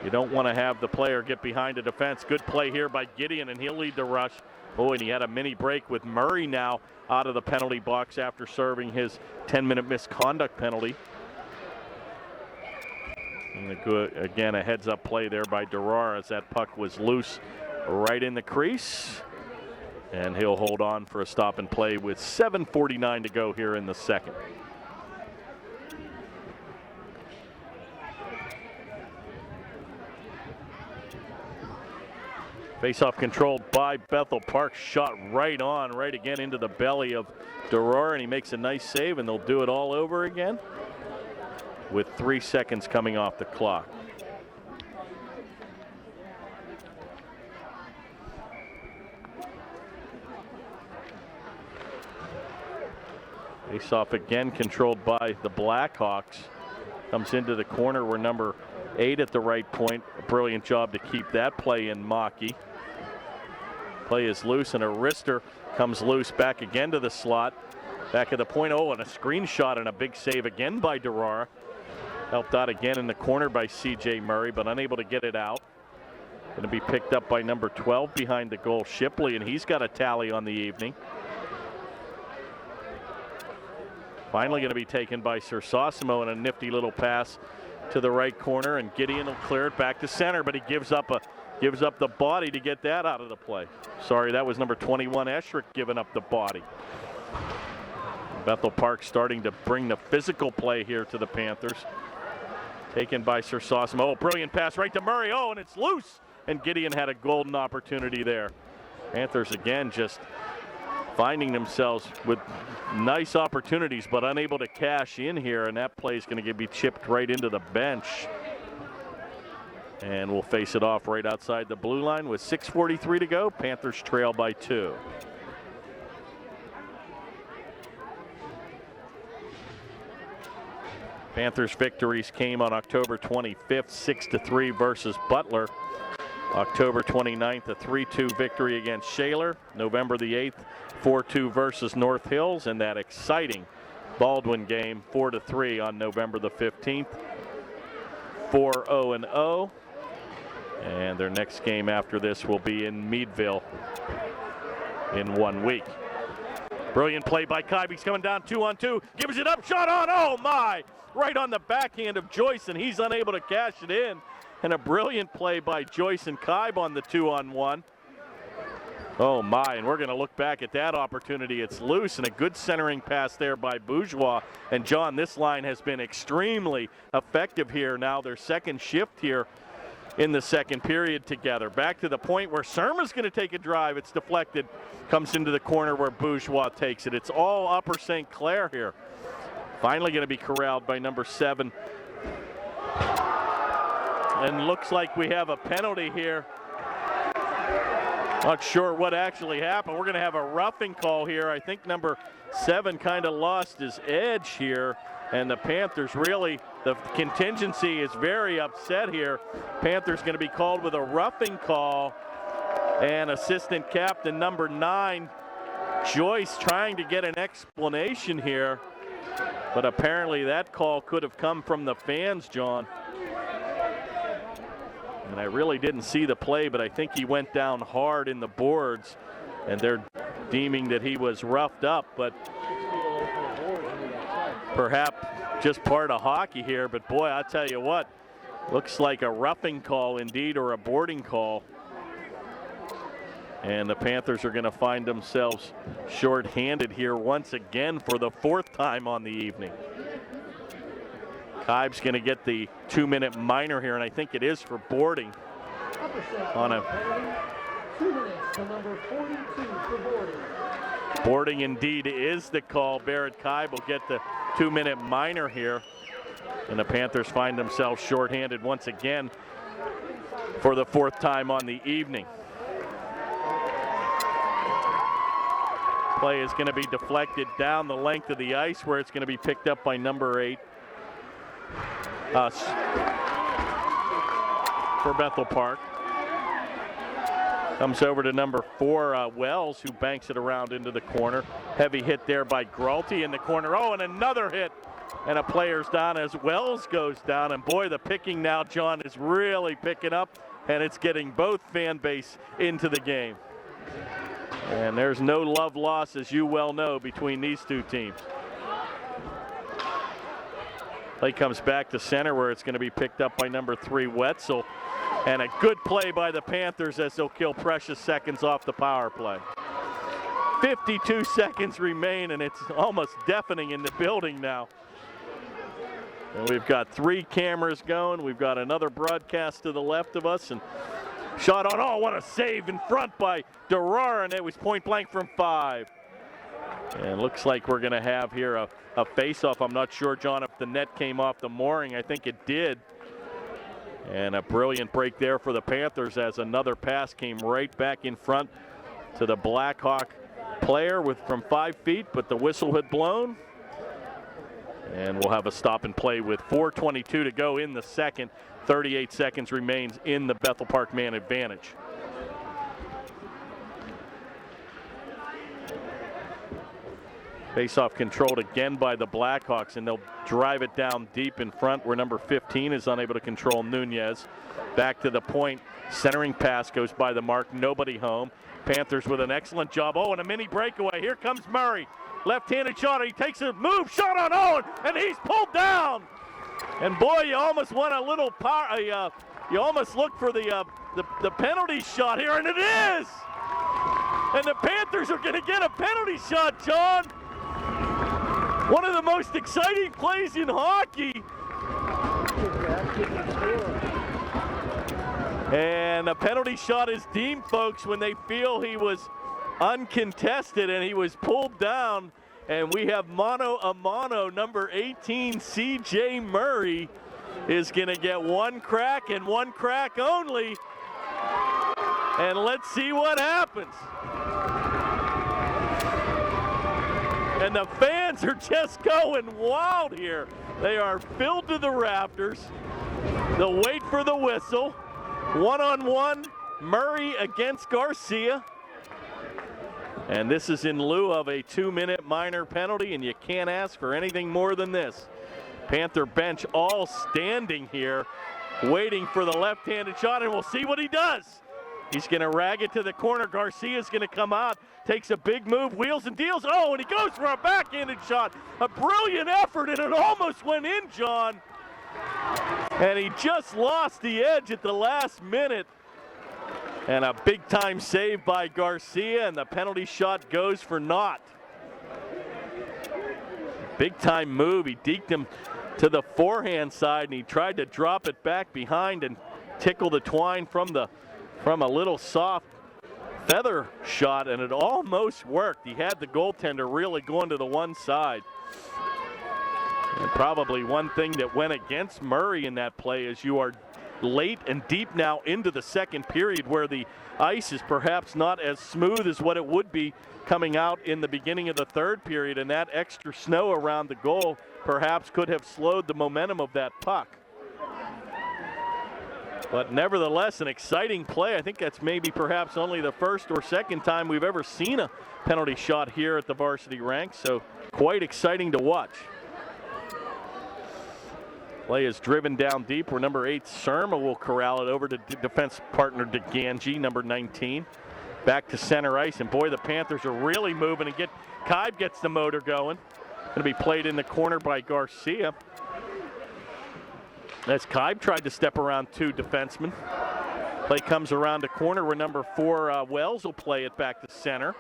You don't want to have the player get behind a defense. Good play here by Gideon, and he'll lead the rush. Oh, and he had a mini break with Murray now out of the penalty box after serving his 10-minute misconduct penalty. And again, a heads-up play there by Durar as that puck was loose right in the crease. And he'll hold on for a stop and play with 7:49 to go here in the second. Face-off controlled by Bethel Park. Shot right on, right again into the belly of Durar, and he makes a nice save, and they'll do it all over again with 3 seconds coming off the clock. Face-off again controlled by the Blackhawks. Comes into the corner where number 8 at the right point. A brilliant job to keep that play in, Maki. Play is loose, and a wrister comes loose back again to the slot. Back at the point. Oh, and a screen shot and a big save again by Durar. Helped out again in the corner by C.J. Murray, but unable to get it out. Going to be picked up by number 12 behind the goal, Shipley, and he's got a tally on the evening. Finally going to be taken by Sersosimo, and a nifty little pass to the right corner, and Gideon will clear it back to center, but he gives up the body to get that out of the play. Sorry, that was number 21, Eschrick, giving up the body. Bethel Park starting to bring the physical play here to the Panthers. Taken by Sersosimo. Oh, brilliant pass right to Murray. Oh, and it's loose. And Gideon had a golden opportunity there. Panthers again just finding themselves with nice opportunities, but unable to cash in here, and that play is going to be chipped right into the bench. And we'll face it off right outside the blue line with 6:43 to go. Panthers trail by 2. Panthers victories came on October 25th, 6-3 versus Butler. October 29th, a 3-2 victory against Shaler. November the 8th, 4-2 versus North Hills, and that exciting Baldwin game, 4-3 on November the 15th. 4-0-0. And their next game after this will be in Meadville in 1 week. Brilliant play by Kibe. He's coming down 2-on-2. Gives it up. Shot on. Oh, my. Right on the backhand of Joyce, and he's unable to cash it in. And a brilliant play by Joyce and Kibe on the 2-on-1. Oh, my. And we're going to look back at that opportunity. It's loose, and a good centering pass there by Bourgeois. And, John, this line has been extremely effective here now. Their second shift here in the second period together. Back to the point where Surma's going to take a drive. It's deflected. Comes into the corner where Bourgeois takes it. It's all Upper St. Clair here. Finally going to be corralled by number 7. And looks like we have a penalty here. Not sure what actually happened. We're going to have a roughing call here. I think number 7 kind of lost his edge here. And the Panthers really, the contingency is very upset here. Panthers going to be called with a roughing call. And assistant captain number 9, Joyce, trying to get an explanation here. But apparently that call could have come from the fans, John. And I really didn't see the play, but I think he went down hard in the boards. And they're deeming that he was roughed up, but perhaps just part of hockey here. But boy, I'll tell you what, looks like a roughing call indeed, or a boarding call. And the Panthers are going to find themselves short-handed here once again for the 4th time on the evening. Kibe's going to get the 2-minute minor here, and I think it is for boarding. On a 2 minutes to number 42 for boarding. Boarding indeed is the call. Barrett Kibe will get the 2-minute minor here. And the Panthers find themselves short-handed once again for the 4th time on the evening. Play is going to be deflected down the length of the ice, where it's going to be picked up by number 8 for Bethel Park. Comes over to number 4, Wells, who banks it around into the corner. Heavy hit there by Gralty in the corner. Oh, and another hit. And a player's down as Wells goes down. And boy, the picking now, John, is really picking up. And it's getting both fan base into the game. And there's no love lost, as you well know, between these two teams. Play comes back to center, where it's going to be picked up by number 3, Wetzel. And a good play by the Panthers as they'll kill precious seconds off the power play. 52 seconds remain, and it's almost deafening in the building now. And we've got 3 cameras going. We've got another broadcast to the left of us. And shot on. Oh, what a save in front by Durar, and it was point blank from 5. And looks like we're going to have here a face-off. I'm not sure, John, if the net came off the mooring. I think it did. And a brilliant break there for the Panthers as another pass came right back in front to the Blackhawk player from 5 feet, but the whistle had blown. And we'll have a stop and play with 4:22 to go in the second. 38 seconds remains in the Bethel Park man advantage. Face-off controlled again by the Blackhawks, and they'll drive it down deep in front where number 15 is unable to control Nunez. Back to the point. Centering pass goes by the mark. Nobody home. Panthers with an excellent job. Oh, and a mini breakaway. Here comes Murray. Left-handed shot. He takes a move. Shot on Owen, and he's pulled down. And boy, you almost want a little power. You almost look for the penalty shot here, and it is. And the Panthers are going to get a penalty shot, John. One of the most exciting plays in hockey. And a penalty shot is deemed, folks, when they feel he was uncontested and he was pulled down. And we have mano a mano. Number 18, C.J. Murray, is going to get one crack and one crack only. And let's see what happens. And the fans are just going wild here. They are filled to the rafters. They'll wait for the whistle. 1-on-1, Murray against Garcia. And this is in lieu of a 2-minute minor penalty, and you can't ask for anything more than this. Panther bench all standing here, waiting for the left-handed shot, and we'll see what he does. He's going to rag it to the corner. Garcia's going to come out, takes a big move, wheels and deals. Oh, and he goes for a backhanded shot. A brilliant effort, and it almost went in, John. And he just lost the edge at the last minute. And a big-time save by Garcia, and the penalty shot goes for naught. Big-time move. He deked him to the forehand side, and he tried to drop it back behind and tickle the twine from a little soft feather shot, and it almost worked. He had the goaltender really going to the one side. And probably one thing that went against Murray in that play is you are late and deep now into the second period where the ice is perhaps not as smooth as what it would be coming out in the beginning of the third period, and that extra snow around the goal perhaps could have slowed the momentum of that puck. But nevertheless, an exciting play. I think that's maybe perhaps only the first or second time we've ever seen a penalty shot here at the varsity ranks, so quite exciting to watch. Play is driven down deep where number 8, Surma, will corral it over to defense partner DeGangi, number 19. Back to center ice, and boy, the Panthers are really moving, and Kaib gets the motor going. Going to be played in the corner by Garcia. As Kaib tried to step around 2 defensemen. Play comes around the corner where number 4, Wells, will play it back to center.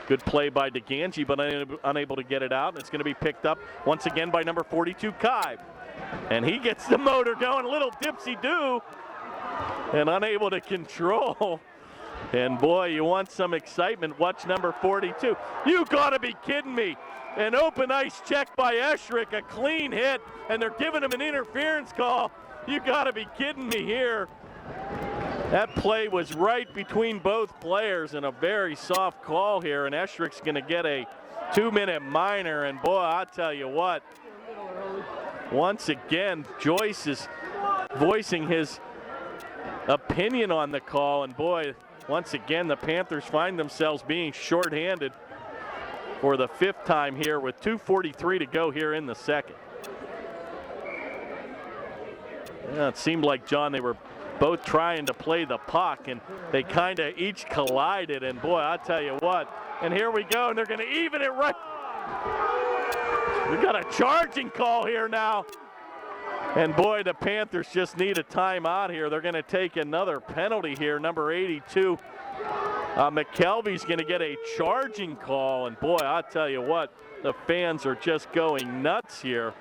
Good play by DeGangi, but unable to get it out. And it's going to be picked up once again by number 42, Kaib. And he gets the motor going, a little dipsy-do, and unable to control. And boy, you want some excitement, watch number 42. You gotta be kidding me. An open ice check by Esherick, a clean hit, and they're giving him an interference call. You gotta be kidding me here. That play was right between both players, and a very soft call here, and Esherick's gonna get a 2-minute minor, and boy, I'll tell you what, once again, Joyce is voicing his opinion on the call, and boy, once again, the Panthers find themselves being shorthanded for the 5th time here with 2:43 to go here in the second. Yeah, it seemed like, John, they were both trying to play the puck, and they kind of each collided, and boy, I'll tell you what, and here we go, and they're going to even it right. We got a charging call here now. And boy, the Panthers just need a timeout here. They're going to take another penalty here. Number 82, McKelvey's going to get a charging call. And boy, I'll tell you what, the fans are just going nuts here.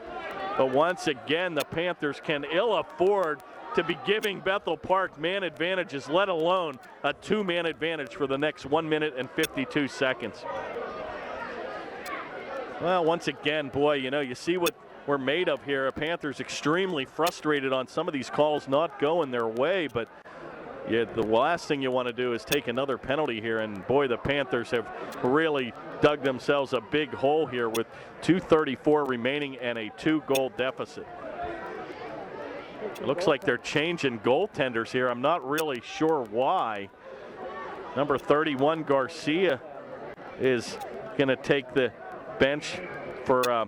But once again, the Panthers can ill afford to be giving Bethel Park man advantages, let alone a 2-man advantage for the next 1 minute and 52 seconds. Well, once again, boy, you see what we're made of here. Panthers extremely frustrated on some of these calls not going their way, but yeah, the last thing you want to do is take another penalty here, and boy, the Panthers have really dug themselves a big hole here with 2:34 remaining and a 2-goal deficit. It looks like they're changing goaltenders here. I'm not really sure why. Number 31, Garcia, is going to take the bench for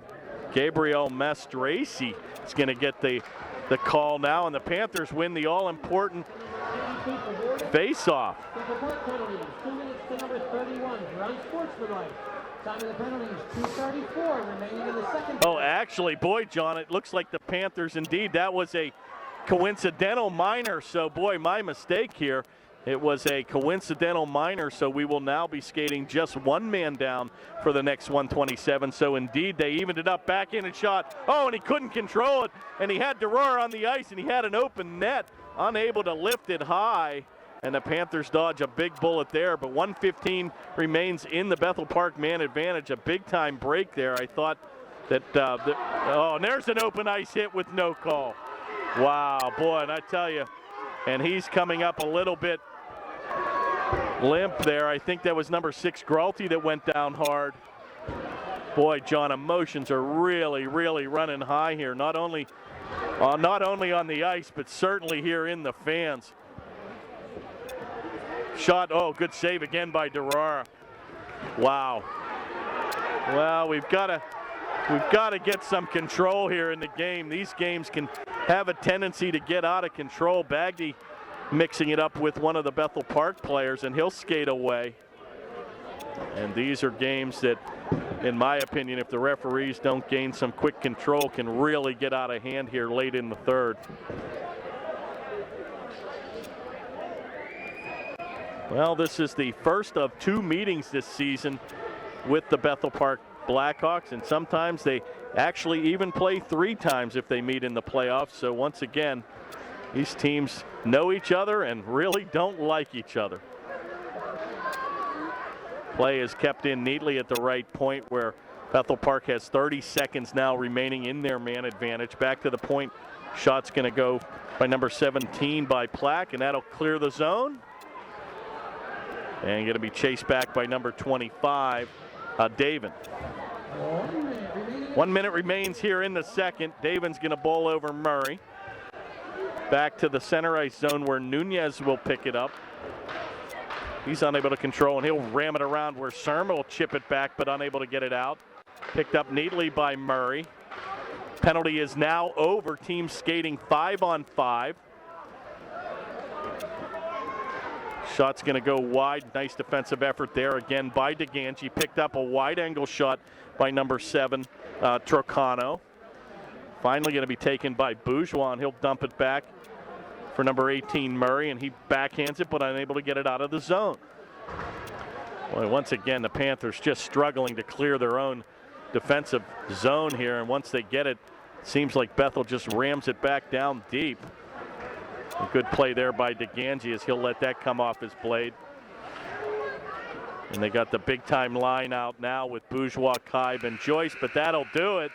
Gabriel Mastraci. Is going to get the call now, and the Panthers win the all-important face-off. 2 minutes to number 31 for unsportsmanlike. Time of the penalties, 2:34 remaining in the second. Oh, actually, boy, John, it looks like the Panthers indeed. That was a coincidental minor, so boy, my mistake here. It was a coincidental minor, so we will now be skating just 1 man down for the next 127. So indeed, they evened it up, back in and shot. Oh, and he couldn't control it, and he had Durar on the ice, and he had an open net, unable to lift it high. And the Panthers dodge a big bullet there, but 1:15 remains in the Bethel Park man advantage. A big-time break there. I thought that, oh, and there's an open ice hit with no call. Wow, boy, and I tell you, and he's coming up a little bit limp there. I think that was number 6, Gralty, that went down hard. Boy, John, emotions are really, really running high here. Not only on the ice, but certainly here in the fans. Shot, oh, good save again by Durar. Wow. Well, we've got to get some control here in the game. These games can have a tendency to get out of control. Bagdy mixing it up with one of the Bethel Park players, and he'll skate away. And these are games that, in my opinion, if the referees don't gain some quick control, can really get out of hand here late in the third. Well, this is the first of 2 meetings this season with the Bethel Park Blackhawks, and sometimes they actually even play 3 times if they meet in the playoffs. So once again, these teams know each other and really don't like each other. Play is kept in neatly at the right point where Bethel Park has 30 seconds now remaining in their man advantage. Back to the point. Shot's going to go by number 17 by Plack, and that'll clear the zone. And going to be chased back by number 25, Davin. 1 minute remains here in the second. Davin's going to bowl over Murray. Back to the center ice zone where Nunez will pick it up. He's unable to control, and he'll ram it around where Serma will chip it back, but unable to get it out. Picked up neatly by Murray. Penalty is now over. Team skating 5-on-5. Shot's going to go wide. Nice defensive effort there again by DeGangi. Picked up a wide angle shot by number 7, Trocano. Finally going to be taken by Bourgeois, and he'll dump it back for number 18, Murray, and he backhands it, but unable to get it out of the zone. Boy, once again, the Panthers just struggling to clear their own defensive zone here, and once they get it, seems like Bethel just rams it back down deep. A good play there by DeGangi as he'll let that come off his blade. And they got the big-time line out now with Bourgeois, Kaib, and Joyce, but that'll do it.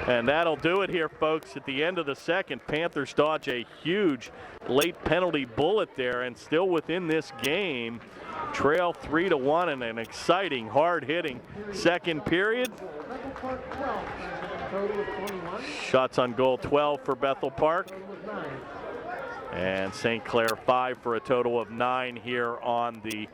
And that'll do it here, folks. At the end of the second, Panthers dodge a huge late penalty bullet there, and still within this game, trail 3-1 in an exciting, hard-hitting second period. Shots on goal 12 for Bethel Park. And St. Clair 5 for a total of 9 here on the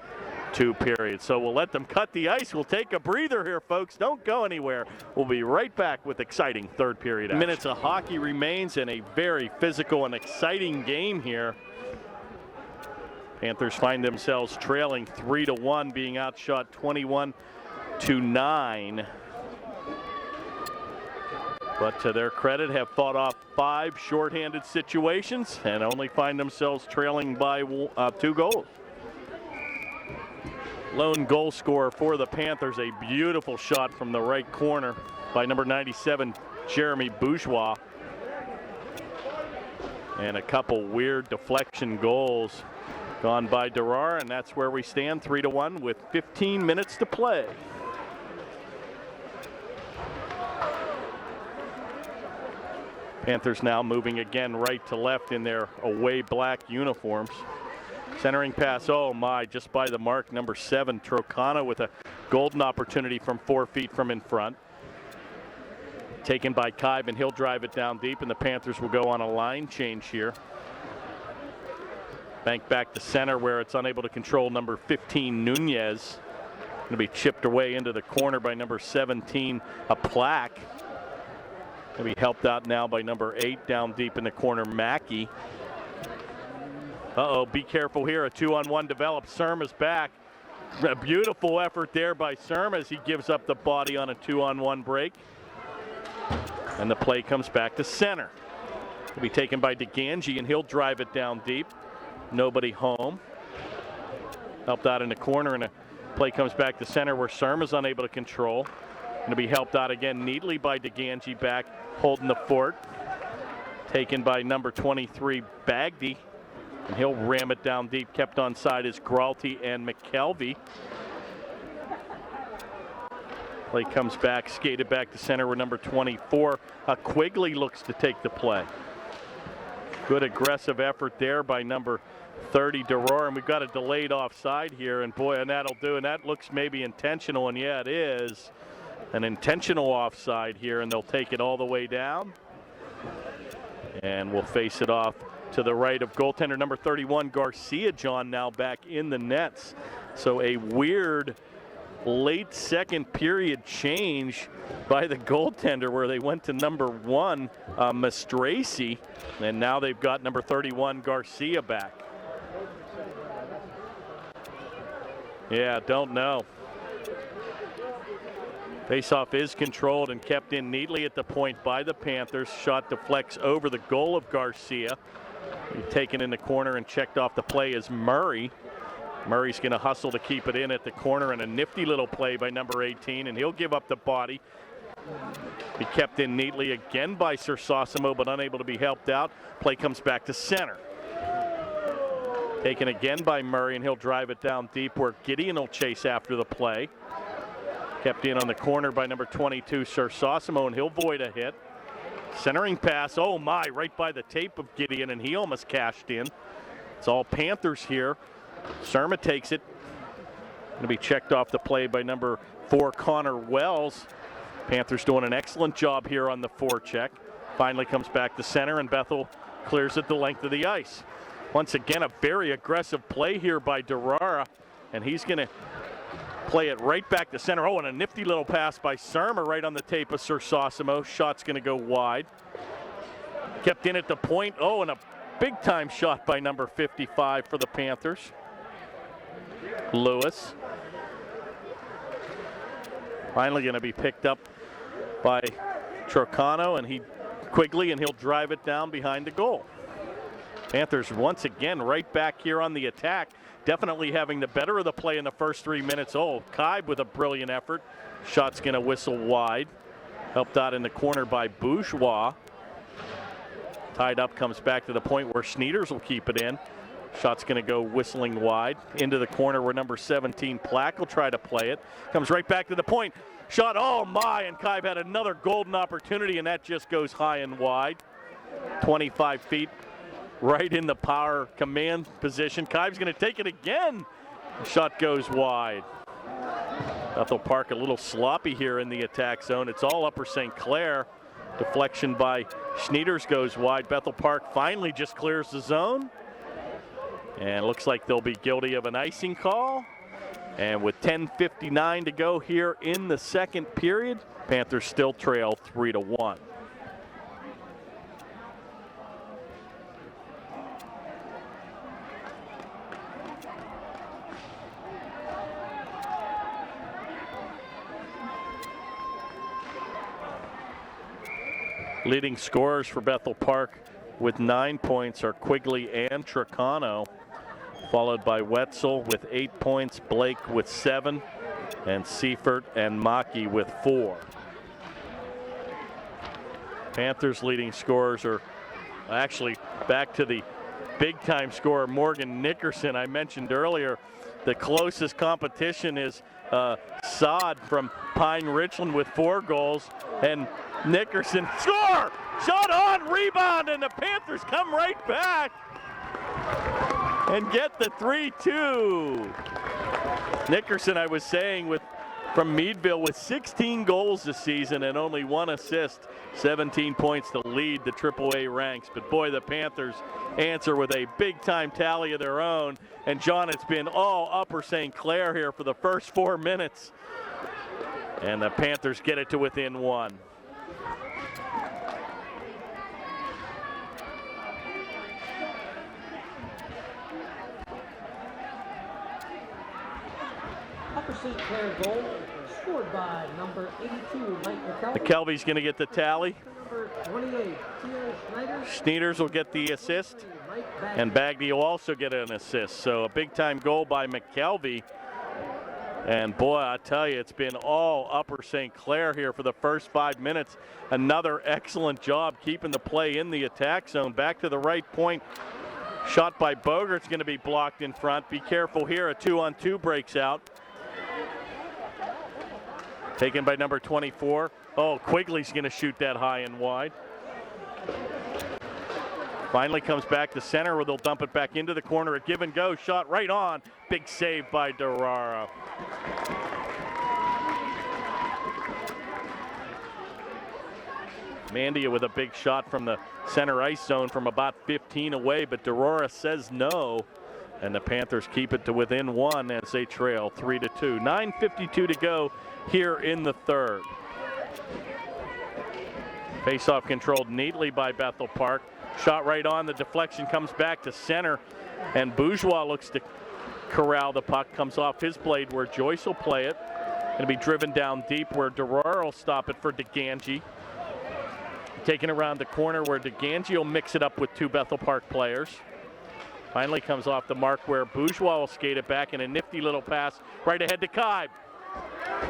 2 periods. So we'll let them cut the ice. We'll take a breather here, folks. Don't go anywhere. We'll be right back with exciting third period action. Minutes of hockey remains in a very physical and exciting game here. Panthers find themselves trailing 3-1, being outshot 21-9. But to their credit, have fought off 5 shorthanded situations and only find themselves trailing by 2 goals. Lone goal scorer for the Panthers, a beautiful shot from the right corner by number 97, Jeremy Bourgeois. And a couple weird deflection goals gone by Durar, and that's where we stand, 3-1 with 15 minutes to play. Panthers now moving again right to left in their away black uniforms. Centering pass, oh my, just by the mark, number 7, Trocano with a golden opportunity from 4 feet from in front. Taken by Kaib, and he'll drive it down deep, and the Panthers will go on a line change here. Bank back to center where it's unable to control number 15, Nunez. Going to be chipped away into the corner by number 17, a Plack. Going to be helped out now by number 8 down deep in the corner, Mackey. Uh-oh, be careful here. A 2-on-1 develops. Serma's back. A beautiful effort there by Serma as he gives up the body on a 2-on-1 break. And the play comes back to center. Will be taken by DeGangi, and he'll drive it down deep. Nobody home. Helped out in the corner, and a play comes back to center where Serma's unable to control. Going to be helped out again neatly by DeGangi back holding the fort. Taken by number 23, Bagdy. And he'll ram it down deep. Kept on side is Gralty and McKelvey. Play comes back, skated back to center with number 24. Quigley looks to take the play. Good aggressive effort there by number 30, Durar, and we've got a delayed offside here, and boy, and that'll do, and that looks maybe intentional, and yeah, it is an intentional offside here, and they'll take it all the way down. And we'll face it off to the right of goaltender number 31, Garcia John, now back in the nets. So a weird late second period change by the goaltender where they went to number 1, Mastracy, and now they've got number 31, Garcia, back. Yeah, don't know. Faceoff is controlled and kept in neatly at the point by the Panthers. Shot deflects over the goal of Garcia. Taken in the corner and checked off the play is Murray. Murray's going to hustle to keep it in at the corner, and a nifty little play by number 18, and he'll give up the body. Be kept in neatly again by Sersosimo, but unable to be helped out. Play comes back to center. Taken again by Murray, and he'll drive it down deep where Gideon will chase after the play. Kept in on the corner by number 22, Sersosimo, and he'll void a hit. Centering pass, oh my, right by the tape of Gideon, and he almost cashed in. It's all Panthers here. Surma takes it. Going to be checked off the play by number 4, Connor Wells. Panthers doing an excellent job here on the forecheck. Finally comes back to center, and Bethel clears it the length of the ice. Once again, a very aggressive play here by Durara, and he's going to play it right back to center. Oh, and a nifty little pass by Surma right on the tape of Sersosimo. Shot's going to go wide. Kept in at the point. Oh, and a big-time shot by number 55 for the Panthers. Lewis. Finally going to be picked up by Trocano, and Quigley, and he'll drive it down behind the goal. Panthers once again right back here on the attack. Definitely having the better of the play in the first 3 minutes. Oh, Kaib with a brilliant effort. Shot's going to whistle wide. Helped out in the corner by Bourgeois. Tied up, comes back to the point where Sneeders will keep it in. Shot's going to go whistling wide into the corner where number 17, Plack, will try to play it. Comes right back to the point. Shot, oh my, and Kaib had another golden opportunity, and that just goes high and wide. 25 feet. Right in the power command position. Kaib's going to take it again. Shot goes wide. Bethel Park a little sloppy here in the attack zone. It's all Upper St. Clair. Deflection by Sneeders goes wide. Bethel Park finally just clears the zone. And looks like they'll be guilty of an icing call. And with 10:59 to go here in the second period, Panthers still trail 3-1. Leading scorers for Bethel Park with 9 points are Quigley and Trocano, followed by Wetzel with 8 points, Blake with 7, and Seifert and Maki with 4. Panthers leading scorers are actually back to the big-time scorer, Morgan Nickerson. I mentioned earlier the closest competition is Saad from Pine Richland with 4 goals, and Nickerson, score! Shot on, rebound, and the Panthers come right back and get the 3-2. Nickerson, I was saying, from Meadville with 16 goals this season and only 1 assist, 17 points to lead the AAA ranks. But boy, the Panthers answer with a big-time tally of their own. And John, it's been all Upper St. Clair here for the first 4 minutes. And the Panthers get it to within 1. Upper St. Clair goal scored by number 82, Mike McKelvey. McKelvey's going to get the tally. Number 28, Theo Schneider. Sneeders will get the assist, and Bagby will also get an assist. So a big-time goal by McKelvey. And boy, I tell you, it's been all Upper St. Clair here for the first 5 minutes. Another excellent job keeping the play in the attack zone. Back to the right point. Shot by Bogert's going to be blocked in front. Be careful here. A 2-on-2 breaks out. Taken by number 24. Oh, Quigley's going to shoot that high and wide. Finally comes back to center where they'll dump it back into the corner. A give and go shot right on. Big save by Durara. Mandia with a big shot from the center ice zone from about 15 away, but Durara says no. And the Panthers keep it to within 1 as they trail 3-2. 9:52 to go here in the third. Face-off controlled neatly by Bethel Park. Shot right on, the deflection comes back to center, and Bourgeois looks to corral the puck. Comes off his blade where Joyce will play it. Going to be driven down deep where Durar will stop it for DeGangi. Taken around the corner where DeGangi will mix it up with 2 Bethel Park players. Finally comes off the mark where Bourgeois will skate it back in a nifty little pass right ahead to Kibe.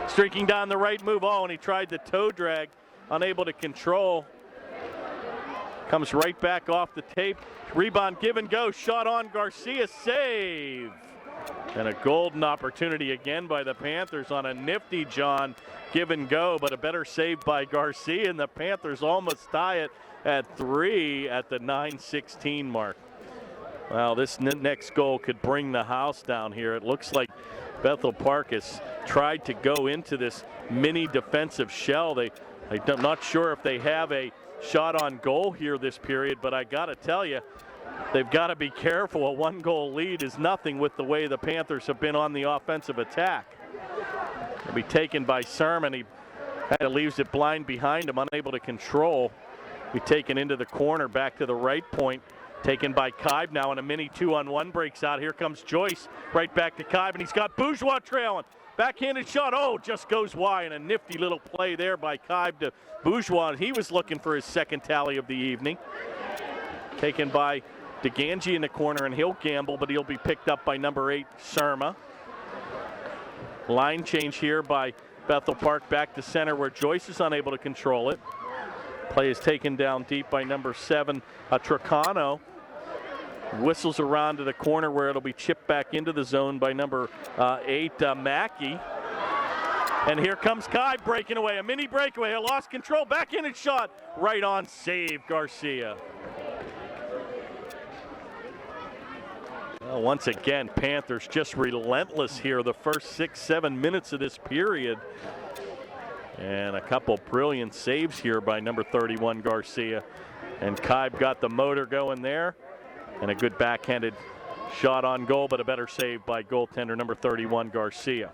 Streaking down the right move. Oh, and he tried the toe drag, unable to control. Comes right back off the tape. Rebound, give and go. Shot on Garcia, save. And a golden opportunity again by the Panthers on a nifty John give and go, but a better save by Garcia, and the Panthers almost tie it at 3 at the 9:16 mark. Well, this next goal could bring the house down here. It looks like Bethel Park has tried to go into this mini defensive shell. I'm not sure if they have a shot on goal here this period, but I got to tell you, they've got to be careful. A 1-goal lead is nothing with the way the Panthers have been on the offensive attack. It'll be taken by Sermon. He kind of leaves it blind behind him, unable to control. Be taken into the corner, back to the right point. Taken by Kibe now, and a mini 2-on-1 breaks out. Here comes Joyce, right back to Kibe, and he's got Bourgeois trailing. Backhanded shot, oh, just goes wide, and a nifty little play there by Kibe to Bourgeois. He was looking for his second tally of the evening. Taken by DeGangi in the corner, and he'll gamble, but he'll be picked up by number 8, Surma. Line change here by Bethel Park back to center where Joyce is unable to control it. Play is taken down deep by number 7, Tricano. Whistles around to the corner where it'll be chipped back into the zone by number 8, Mackey. And here comes Kibe breaking away, a mini breakaway, a lost control, backhanded shot, right on, save Garcia. Well, once again, Panthers just relentless here the first 6-7 minutes of this period. And a couple brilliant saves here by number 31, Garcia. And Kibe got the motor going there. And a good backhanded shot on goal, but a better save by goaltender number 31, Garcia.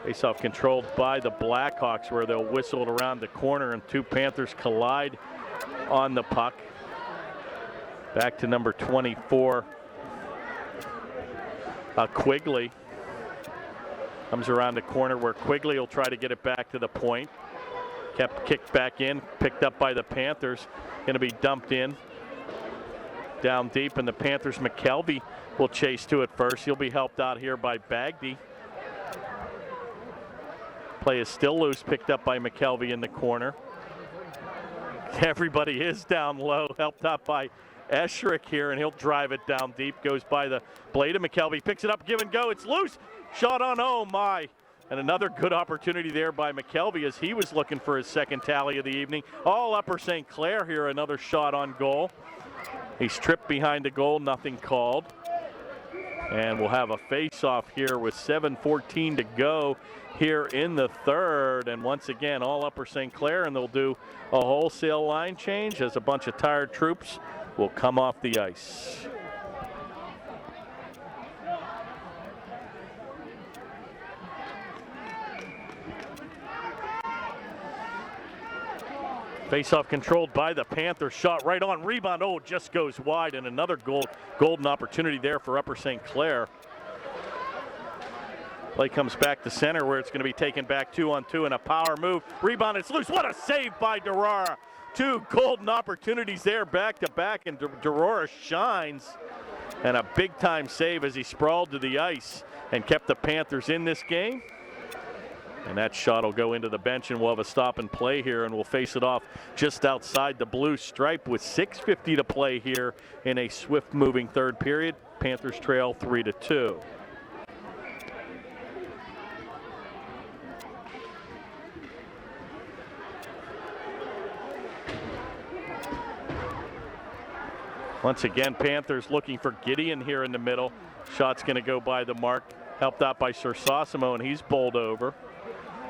Faceoff controlled by the Blackhawks where they'll whistle it around the corner, and 2 Panthers collide on the puck. Back to number 24, Quigley. Comes around the corner where Quigley will try to get it back to the point. Kept kicked back in, picked up by the Panthers. Going to be dumped in down deep, and the Panthers, McKelvey will chase to it first. He'll be helped out here by Bagdy. Play is still loose, picked up by McKelvey in the corner. Everybody is down low, helped out by Escherick here, and he'll drive it down deep. Goes by the blade of McKelvey, picks it up, give and go. It's loose. Shot on, oh my. And another good opportunity there by McKelvey as he was looking for his second tally of the evening. All Upper St. Clair here, another shot on goal. He's tripped behind the goal, nothing called. And we'll have a face-off here with 7:14 to go here in the third. And once again, all Upper St. Clair, and they'll do a wholesale line change as a bunch of tired troops will come off the ice. Face-off controlled by the Panthers. Shot right on. Rebound. Oh, just goes wide. And another golden opportunity there for Upper St. Clair. Play comes back to center where it's going to be taken back 2-on-2 and a power move. Rebound. It's loose. What a save by Durara. 2 golden opportunities there back to back, and Durara shines. And a big-time save as he sprawled to the ice and kept the Panthers in this game. And that shot will go into the bench, and we'll have a stop and play here, and we'll face it off just outside the blue stripe with 6:50 to play here in a swift-moving third period. Panthers trail 3-2. Once again, Panthers looking for Gideon here in the middle. Shot's going to go by the mark, helped out by Sir Sosimo, and he's bowled over.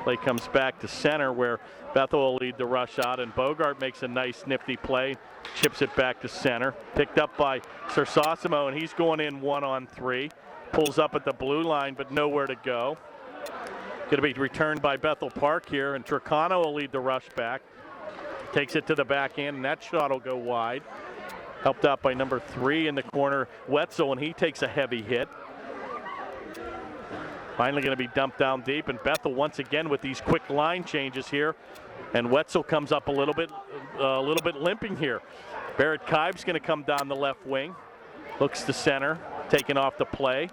Play comes back to center where Bethel will lead the rush out, and Bogart makes a nice nifty play, chips it back to center. Picked up by Sersosimo, and he's going in 1-on-3. Pulls up at the blue line, but nowhere to go. Going to be returned by Bethel Park here, and Tricano will lead the rush back. Takes it to the back end, and that shot will go wide. Helped out by number 3 in the corner, Wetzel, and he takes a heavy hit. Finally going to be dumped down deep, and Bethel once again with these quick line changes here. And Wetzel comes up a little bit limping here. Barrett Kibe's going to come down the left wing. Looks to center, taken off the play.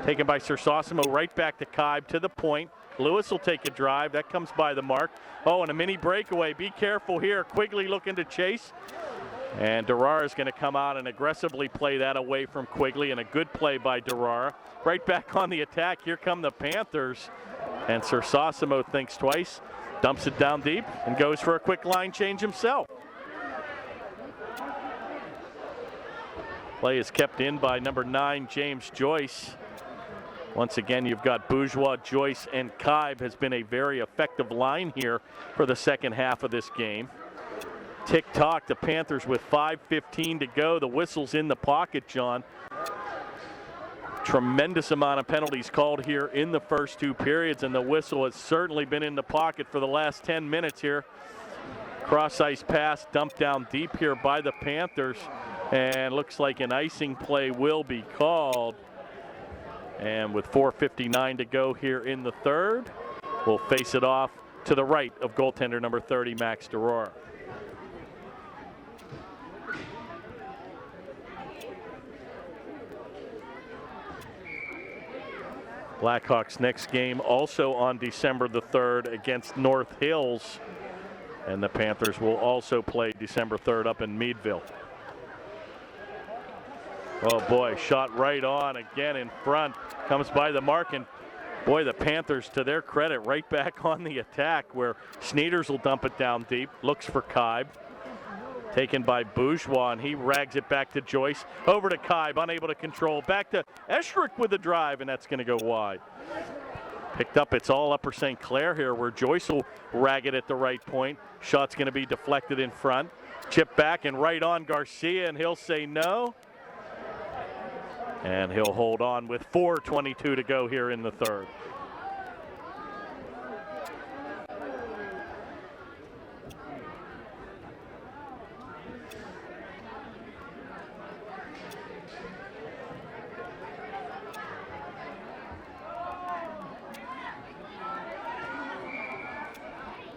Taken by Sersosimo, right back to Kibe to the point. Lewis will take a drive. That comes by the mark. Oh, and a mini breakaway. Be careful here. Quigley looking to chase. And Durara is going to come out and aggressively play that away from Quigley, and a good play by Durara. Right back on the attack. Here come the Panthers. And Sersosimo thinks twice, dumps it down deep, and goes for a quick line change himself. Play is kept in by number 9, James Joyce. Once again, you've got Bourgeois, Joyce, and Kibe has been a very effective line here for the second half of this game. Tick-tock, the Panthers with 5:15 to go. The whistle's in the pocket, John. Tremendous amount of penalties called here in the first 2 periods, and the whistle has certainly been in the pocket for the last 10 minutes here. Cross-ice pass dumped down deep here by the Panthers, and looks like an icing play will be called. And with 4:59 to go here in the third, we'll face it off to the right of goaltender number 30, Max Durara. Blackhawks' next game also on December the 3rd against North Hills. And the Panthers will also play December 3rd up in Meadville. Oh boy, shot right on again in front. Comes by the mark, and boy, the Panthers, to their credit, right back on the attack where Sneeders will dump it down deep. Looks for Kibe. Taken by Bourgeois, and he rags it back to Joyce. Over to Kibe, unable to control. Back to Escherick with the drive, and that's going to go wide. Picked up, it's all Upper St. Clair here, where Joyce will rag it at the right point. Shot's going to be deflected in front. Chip back and right on Garcia, and he'll say no. And he'll hold on with 4:22 to go here in the third.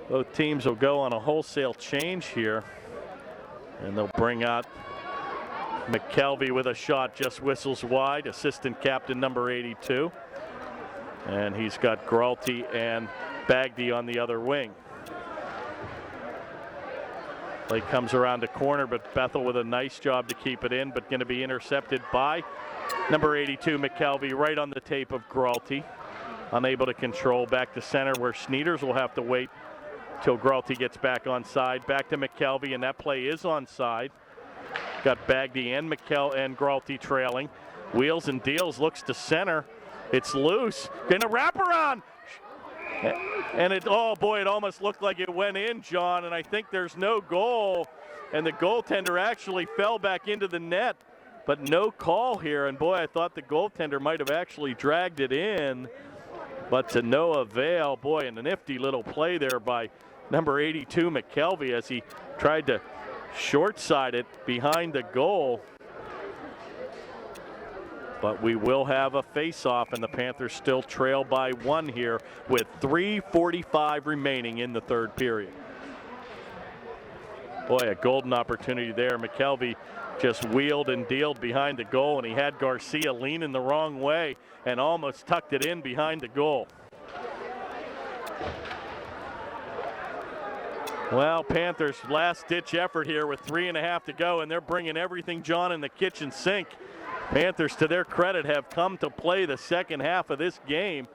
Both teams will go on a wholesale change here, and they'll bring out McKelvey with a shot, just whistles wide. Assistant captain number 82. And he's got Gralty and Bagdy on the other wing. Play comes around the corner, but Bethel with a nice job to keep it in, but going to be intercepted by number 82, McKelvey, right on the tape of Gralty. Unable to control. Back to center where Sneeders will have to wait till Gralty gets back on side. Back to McKelvey, and that play is onside. Got Bagdy and Gralty trailing. Wheels and deals, looks to center. It's loose. Gonna wrap around. And it almost looked like it went in, John, and I think there's no goal. And the goaltender actually fell back into the net, but no call here. And boy, I thought the goaltender might have actually dragged it in, but to no avail. Boy, and a nifty little play there by number 82, McKelvey, as he tried to short side it behind the goal. But we will have a face-off, and the Panthers still trail by 1 here with 3:45 remaining in the third period. Boy, a golden opportunity there. McKelvey just wheeled and dealed behind the goal, and he had Garcia leaning the wrong way and almost tucked it in behind the goal. Well, Panthers last-ditch effort here with 3.5 to go, and they're bringing everything, John, in the kitchen sink. Panthers, to their credit, have come to play the second half of this game.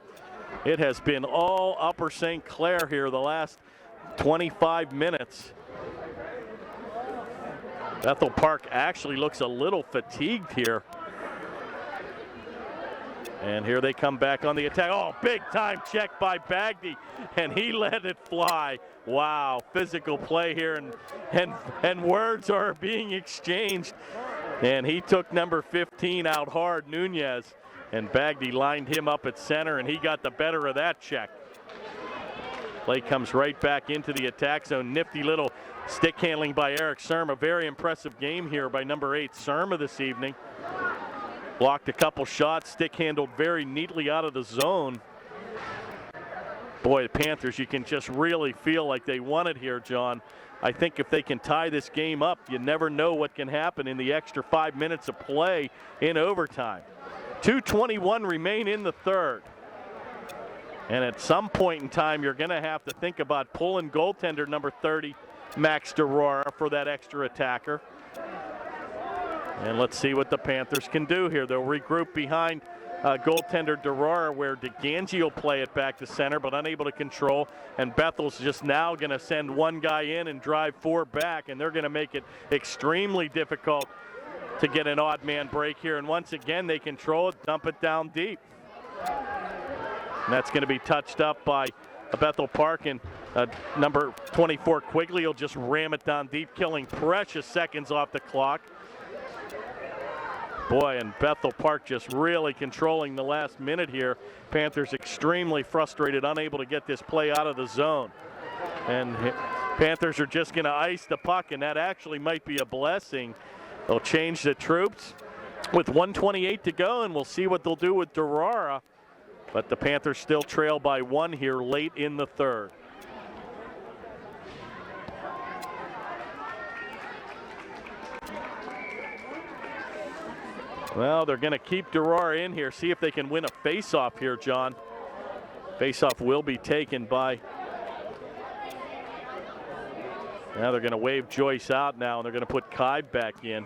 It has been all Upper St. Clair here the last 25 minutes. Bethel Park actually looks a little fatigued here. And here they come back on the attack. Oh, big time check by Bagdy, and he let it fly. Wow, physical play here, and words are being exchanged. And he took number 15 out hard, Nunez, and Bagdy lined him up at center, and he got the better of that check. Play comes right back into the attack zone. Nifty little stick handling by Eric Surma. Very impressive game here by number 8 Surma this evening. Blocked a couple shots, stick handled very neatly out of the zone. Boy, the Panthers, you can just really feel like they won it here, John. I think if they can tie this game up, you never know what can happen in the extra 5 minutes of play in overtime. 2:21 remain in the third. And at some point in time, you're going to have to think about pulling goaltender number 30, Max DeRora, for that extra attacker. And let's see what the Panthers can do here. They'll regroup behind goaltender DeRora, where DeGangi will play it back to center, but unable to control. And Bethel's just now going to send one guy in and drive 4 back, and they're going to make it extremely difficult to get an odd man break here. And once again, they control it, dump it down deep. And that's going to be touched up by Bethel Park, and number 24 Quigley will just ram it down deep, killing precious seconds off the clock. Boy, and Bethel Park just really controlling the last minute here. Panthers extremely frustrated, unable to get this play out of the zone. And Panthers are just going to ice the puck, and that actually might be a blessing. They'll change the troops with 1:28 to go, and we'll see what they'll do with DeRora. But the Panthers still trail by 1 here late in the third. Well, they're going to keep DeRora in here, see if they can win a face-off here, John. Face-off will be taken by... Now they're going to wave Joyce out now, and they're going to put Kibe back in.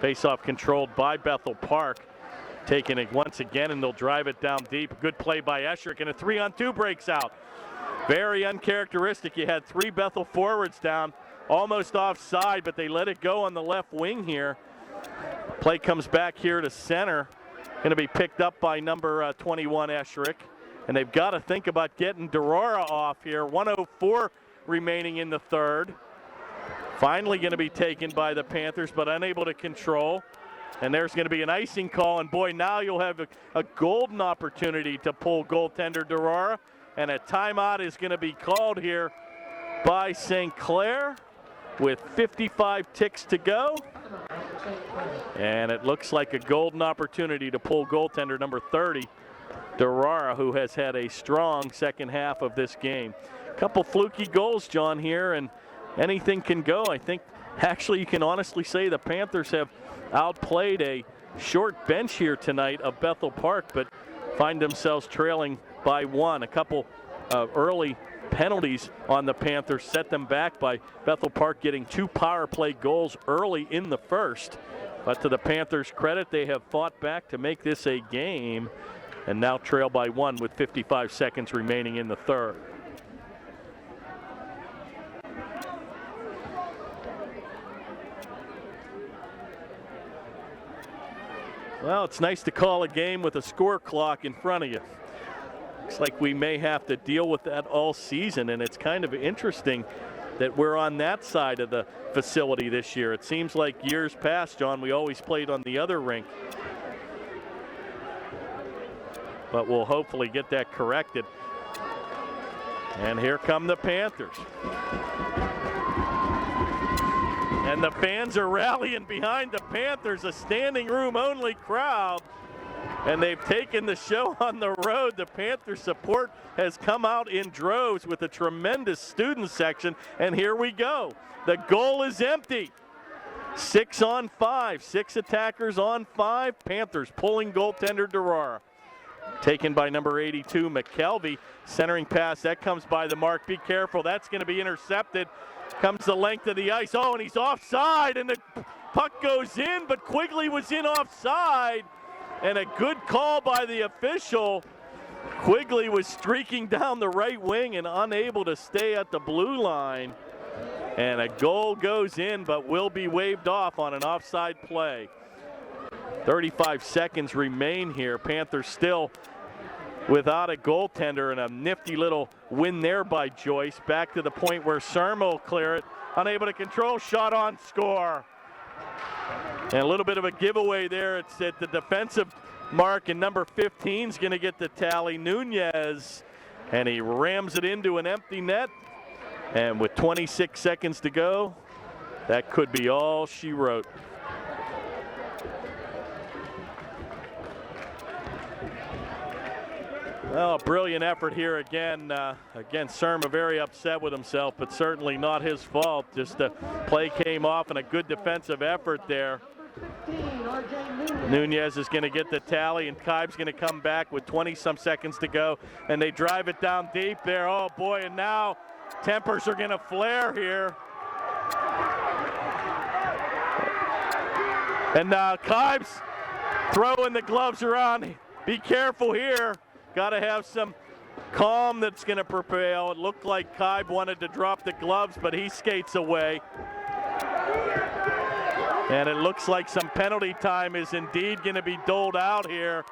Face-off controlled by Bethel Park. Taking it once again, and they'll drive it down deep. Good play by Esherick, and a 3-on-2 breaks out. Very uncharacteristic. You had 3 Bethel forwards down, almost offside, but they let it go on the left wing here. Play comes back here to center. Going to be picked up by number 21 Esherick. And they've got to think about getting DeRora off here. 1:04 remaining in the third. Finally going to be taken by the Panthers, but unable to control. And there's going to be an icing call. And boy, now you'll have a golden opportunity to pull goaltender DeRora. And a timeout is going to be called here by St. Clair with 55 ticks to go. And it looks like a golden opportunity to pull goaltender number 30, DeRora, who has had a strong second half of this game. A couple fluky goals, John, here, and anything can go. I think actually you can honestly say the Panthers have outplayed a short bench here tonight of Bethel Park, but find themselves trailing by 1. A couple early penalties on the Panthers set them back by Bethel Park getting 2 power play goals early in the first. But to the Panthers' credit, they have fought back to make this a game and now trail by 1 with 55 seconds remaining in the third. Well, it's nice to call a game with a score clock in front of you. Looks like we may have to deal with that all season, and it's kind of interesting that we're on that side of the facility this year. It seems like years past, John, we always played on the other rink. But we'll hopefully get that corrected. And here come the Panthers. And the fans are rallying behind the Panthers, a standing room only crowd. And they've taken the show on the road. The Panther support has come out in droves with a tremendous student section. And here we go. The goal is empty. 6 on 5. 6 attackers on 5. Panthers pulling goaltender DeRora. Taken by number 82, McKelvey. Centering pass. That comes by the mark. Be careful. That's going to be intercepted. Comes the length of the ice. Oh, and he's offside. And the puck goes in, but Quigley was in offside. And a good call by the official. Quigley was streaking down the right wing and unable to stay at the blue line. And a goal goes in, but will be waved off on an offside play. 35 seconds remain here. Panthers still without a goaltender, and a nifty little win there by Joyce. Back to the point where Serma will clear it. Unable to control, shot on, score. And a little bit of a giveaway there. It's at the defensive mark, and number 15 is going to get the tally, Nunez. And he rams it into an empty net. And with 26 seconds to go, that could be all she wrote. Well, a brilliant effort here again. Again, Serma very upset with himself, but certainly not his fault. Just the play came off and a good defensive effort there. Nunez is going to get the tally, and Kibe's going to come back with 20-some seconds to go, and they drive it down deep there. Oh, boy, and now tempers are going to flare here. And Kibe's throwing the gloves around. Be careful here. Got to have some calm that's going to prevail. It looked like Kibe wanted to drop the gloves, but he skates away. And it looks like some penalty time is indeed going to be doled out here,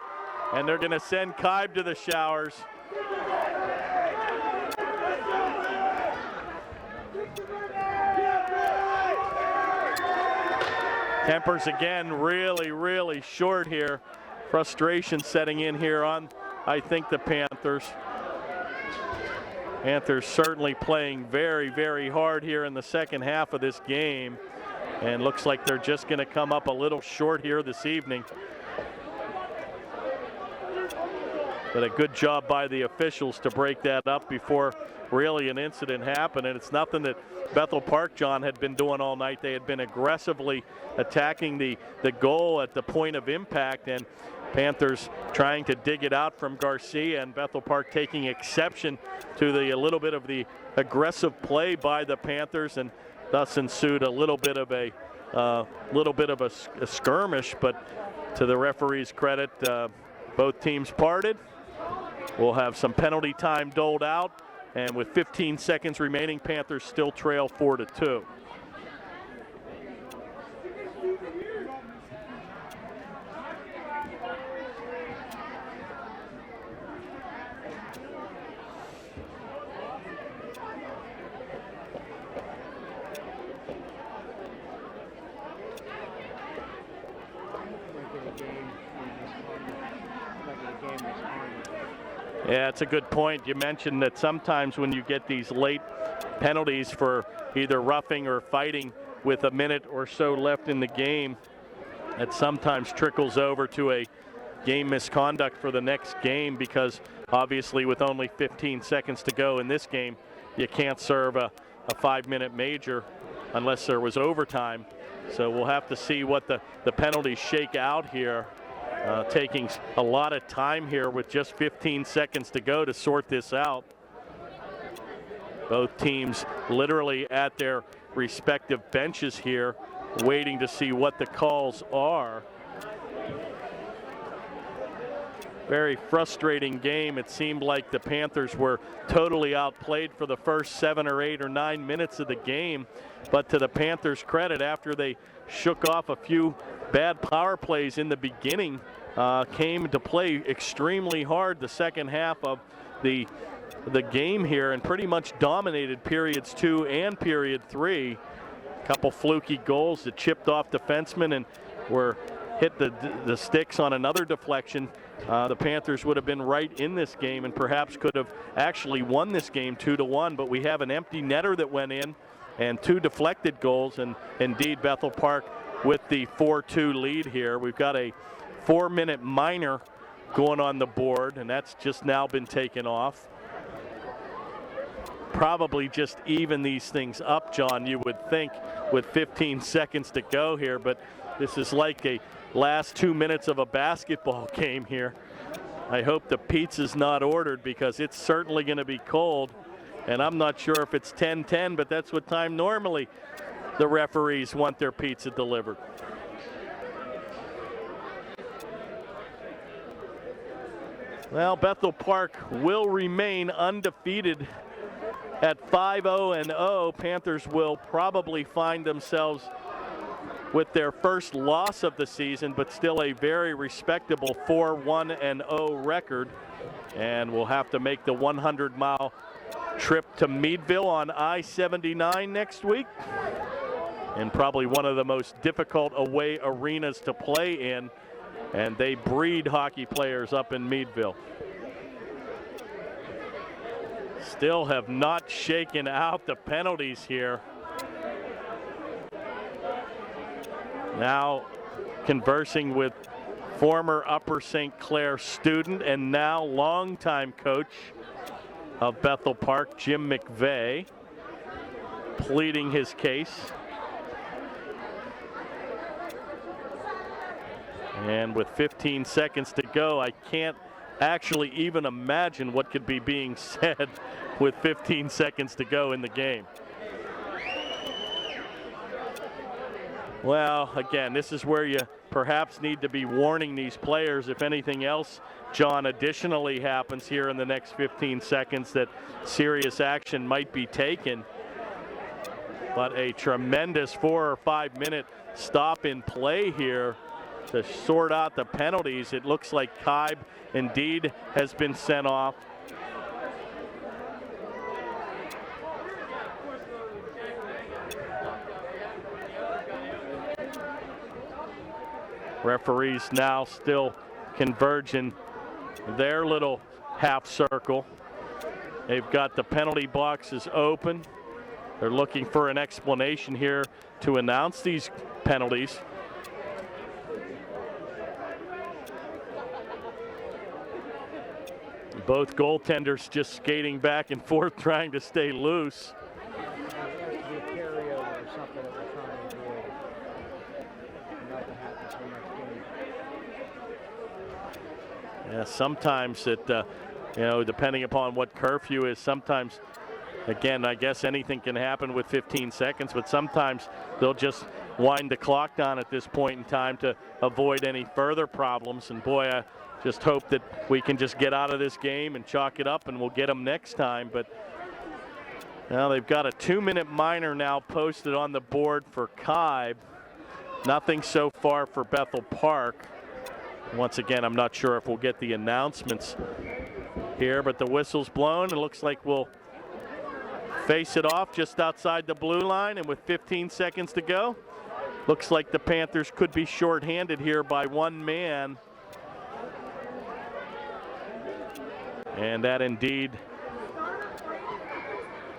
and they're going to send Kibe to the showers. Tempers again really short here. Frustration setting in here on, I think, the Panthers. Panthers certainly playing very hard here in the second half of this game. And looks like they're just going to come up a little short here this evening. But a good job by the officials to break that up before really an incident happened. And it's nothing that Bethel Park, John, had been doing all night. They had been aggressively attacking the goal at the point of impact, and Panthers trying to dig it out from Garcia, and Bethel Park taking exception to a little bit of the aggressive play by the Panthers, and thus ensued a little bit of a skirmish. But to the referee's credit, both teams parted. We'll have some penalty time doled out, and with 15 seconds remaining, Panthers still trail 4-2. Yeah, it's a good point. You mentioned that sometimes when you get these late penalties for either roughing or fighting with a minute or so left in the game, it sometimes trickles over to a game misconduct for the next game, because obviously with only 15 seconds to go in this game, you can't serve a 5-minute major unless there was overtime. So we'll have to see what the penalties shake out here. Taking a lot of time here with just 15 seconds to go to sort this out. Both teams literally at their respective benches here, waiting to see what the calls are. Very frustrating game. It seemed like the Panthers were totally outplayed for the first 7 or 8 or 9 minutes of the game. But to the Panthers' credit, after they shook off a few bad power plays in the beginning, came to play extremely hard the second half of the game here, and pretty much dominated periods 2 and period 3. A couple fluky goals that chipped off defensemen and were hit the sticks on another deflection. The Panthers would have been right in this game and perhaps could have actually won this game 2-1, but we have an empty netter that went in and 2 deflected goals, and indeed Bethel Park with the 4-2 lead here. We've got a 4-minute minor going on the board, and that's just now been taken off. Probably just even these things up, John, you would think, with 15 seconds to go here, but this is like a last 2 minutes of a basketball game here. I hope the pizza's not ordered, because it's certainly going to be cold, and I'm not sure if it's 10:10, but that's what time normally the referees want their pizza delivered. Well, Bethel Park will remain undefeated at 5-0-0. Panthers will probably find themselves with their first loss of the season, but still a very respectable 4-1-0 record. And will have to make the 100-mile trip to Meadville on I-79 next week. And probably one of the most difficult away arenas to play in. And they breed hockey players up in Meadville. Still have not shaken out the penalties here. Now conversing with former Upper St. Clair student and now longtime coach of Bethel Park, Jim McVeigh, pleading his case. And with 15 seconds to go, I can't actually even imagine what could be being said with 15 seconds to go in the game. Well, again, this is where you perhaps need to be warning these players if anything else, John, additionally happens here in the next 15 seconds that serious action might be taken. But a tremendous 4 or 5 minute stop in play here to sort out the penalties. It looks like Kaib indeed has been sent off. Referees now still converging their little half circle. They've got the penalty boxes open. They're looking for an explanation here to announce these penalties. Both goaltenders just skating back and forth trying to stay loose. Yeah, sometimes it, depending upon what curfew is, sometimes, again, I guess anything can happen with 15 seconds, but sometimes they'll just wind the clock down at this point in time to avoid any further problems. And boy, I just hope that we can just get out of this game and chalk it up, and we'll get them next time. But now they've got a 2-minute minor now posted on the board for Kaib. Nothing so far for Bethel Park. Once again, I'm not sure if we'll get the announcements here, but the whistle's blown. It looks like we'll face it off just outside the blue line, and with 15 seconds to go, looks like the Panthers could be shorthanded here by one man. And that indeed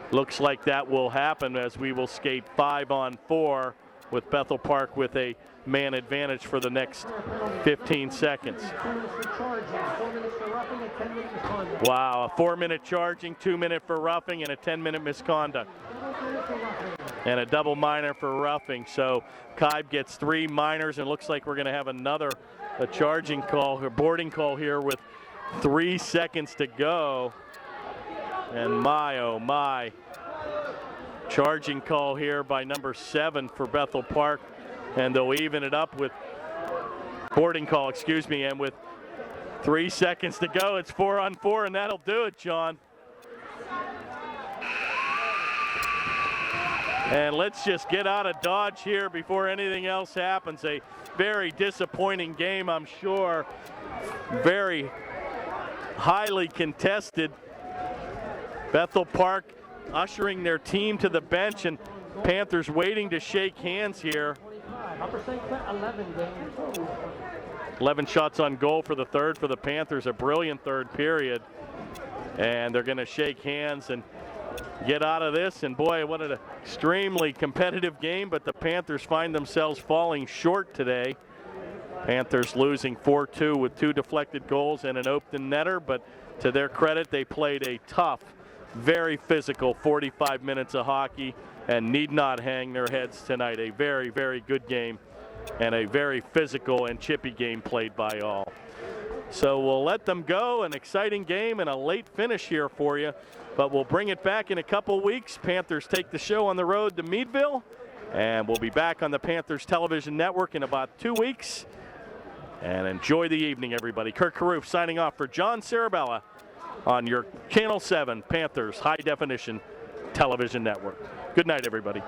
looks like that will happen, as we will skate 5-on-4 with Bethel Park with a man advantage for the next 15 seconds. Wow, a 4-minute charging, 2-minute for roughing, and a 10-minute misconduct. And a double minor for roughing. So Kaib gets 3 minors, and looks like we're going to have a charging call, or boarding call here with 3 seconds to go. And my, oh my. Charging call here by number 7 for Bethel Park. And they'll even it up with boarding call, and with 3 seconds to go, it's 4-on-4, and that'll do it, John. And let's just get out of Dodge here before anything else happens. A very disappointing game, I'm sure. Very highly contested. Bethel Park ushering their team to the bench, and Panthers waiting to shake hands here. 11 shots on goal for the third for the Panthers, a brilliant third period. And they're going to shake hands and get out of this. And boy, what an extremely competitive game, but the Panthers find themselves falling short today. Panthers losing 4-2 with 2 deflected goals and an open netter, but to their credit, they played a tough, very physical 45 minutes of hockey and need not hang their heads tonight. A very, very good game and a very physical and chippy game played by all. So we'll let them go. An exciting game and a late finish here for you, but we'll bring it back in a couple weeks. Panthers take the show on the road to Meadville, and we'll be back on the Panthers Television Network in about 2 weeks. And enjoy the evening, everybody. Kurt Carruth signing off for John Sarabella on your Channel 7 Panthers High Definition Television Network. Good night, everybody.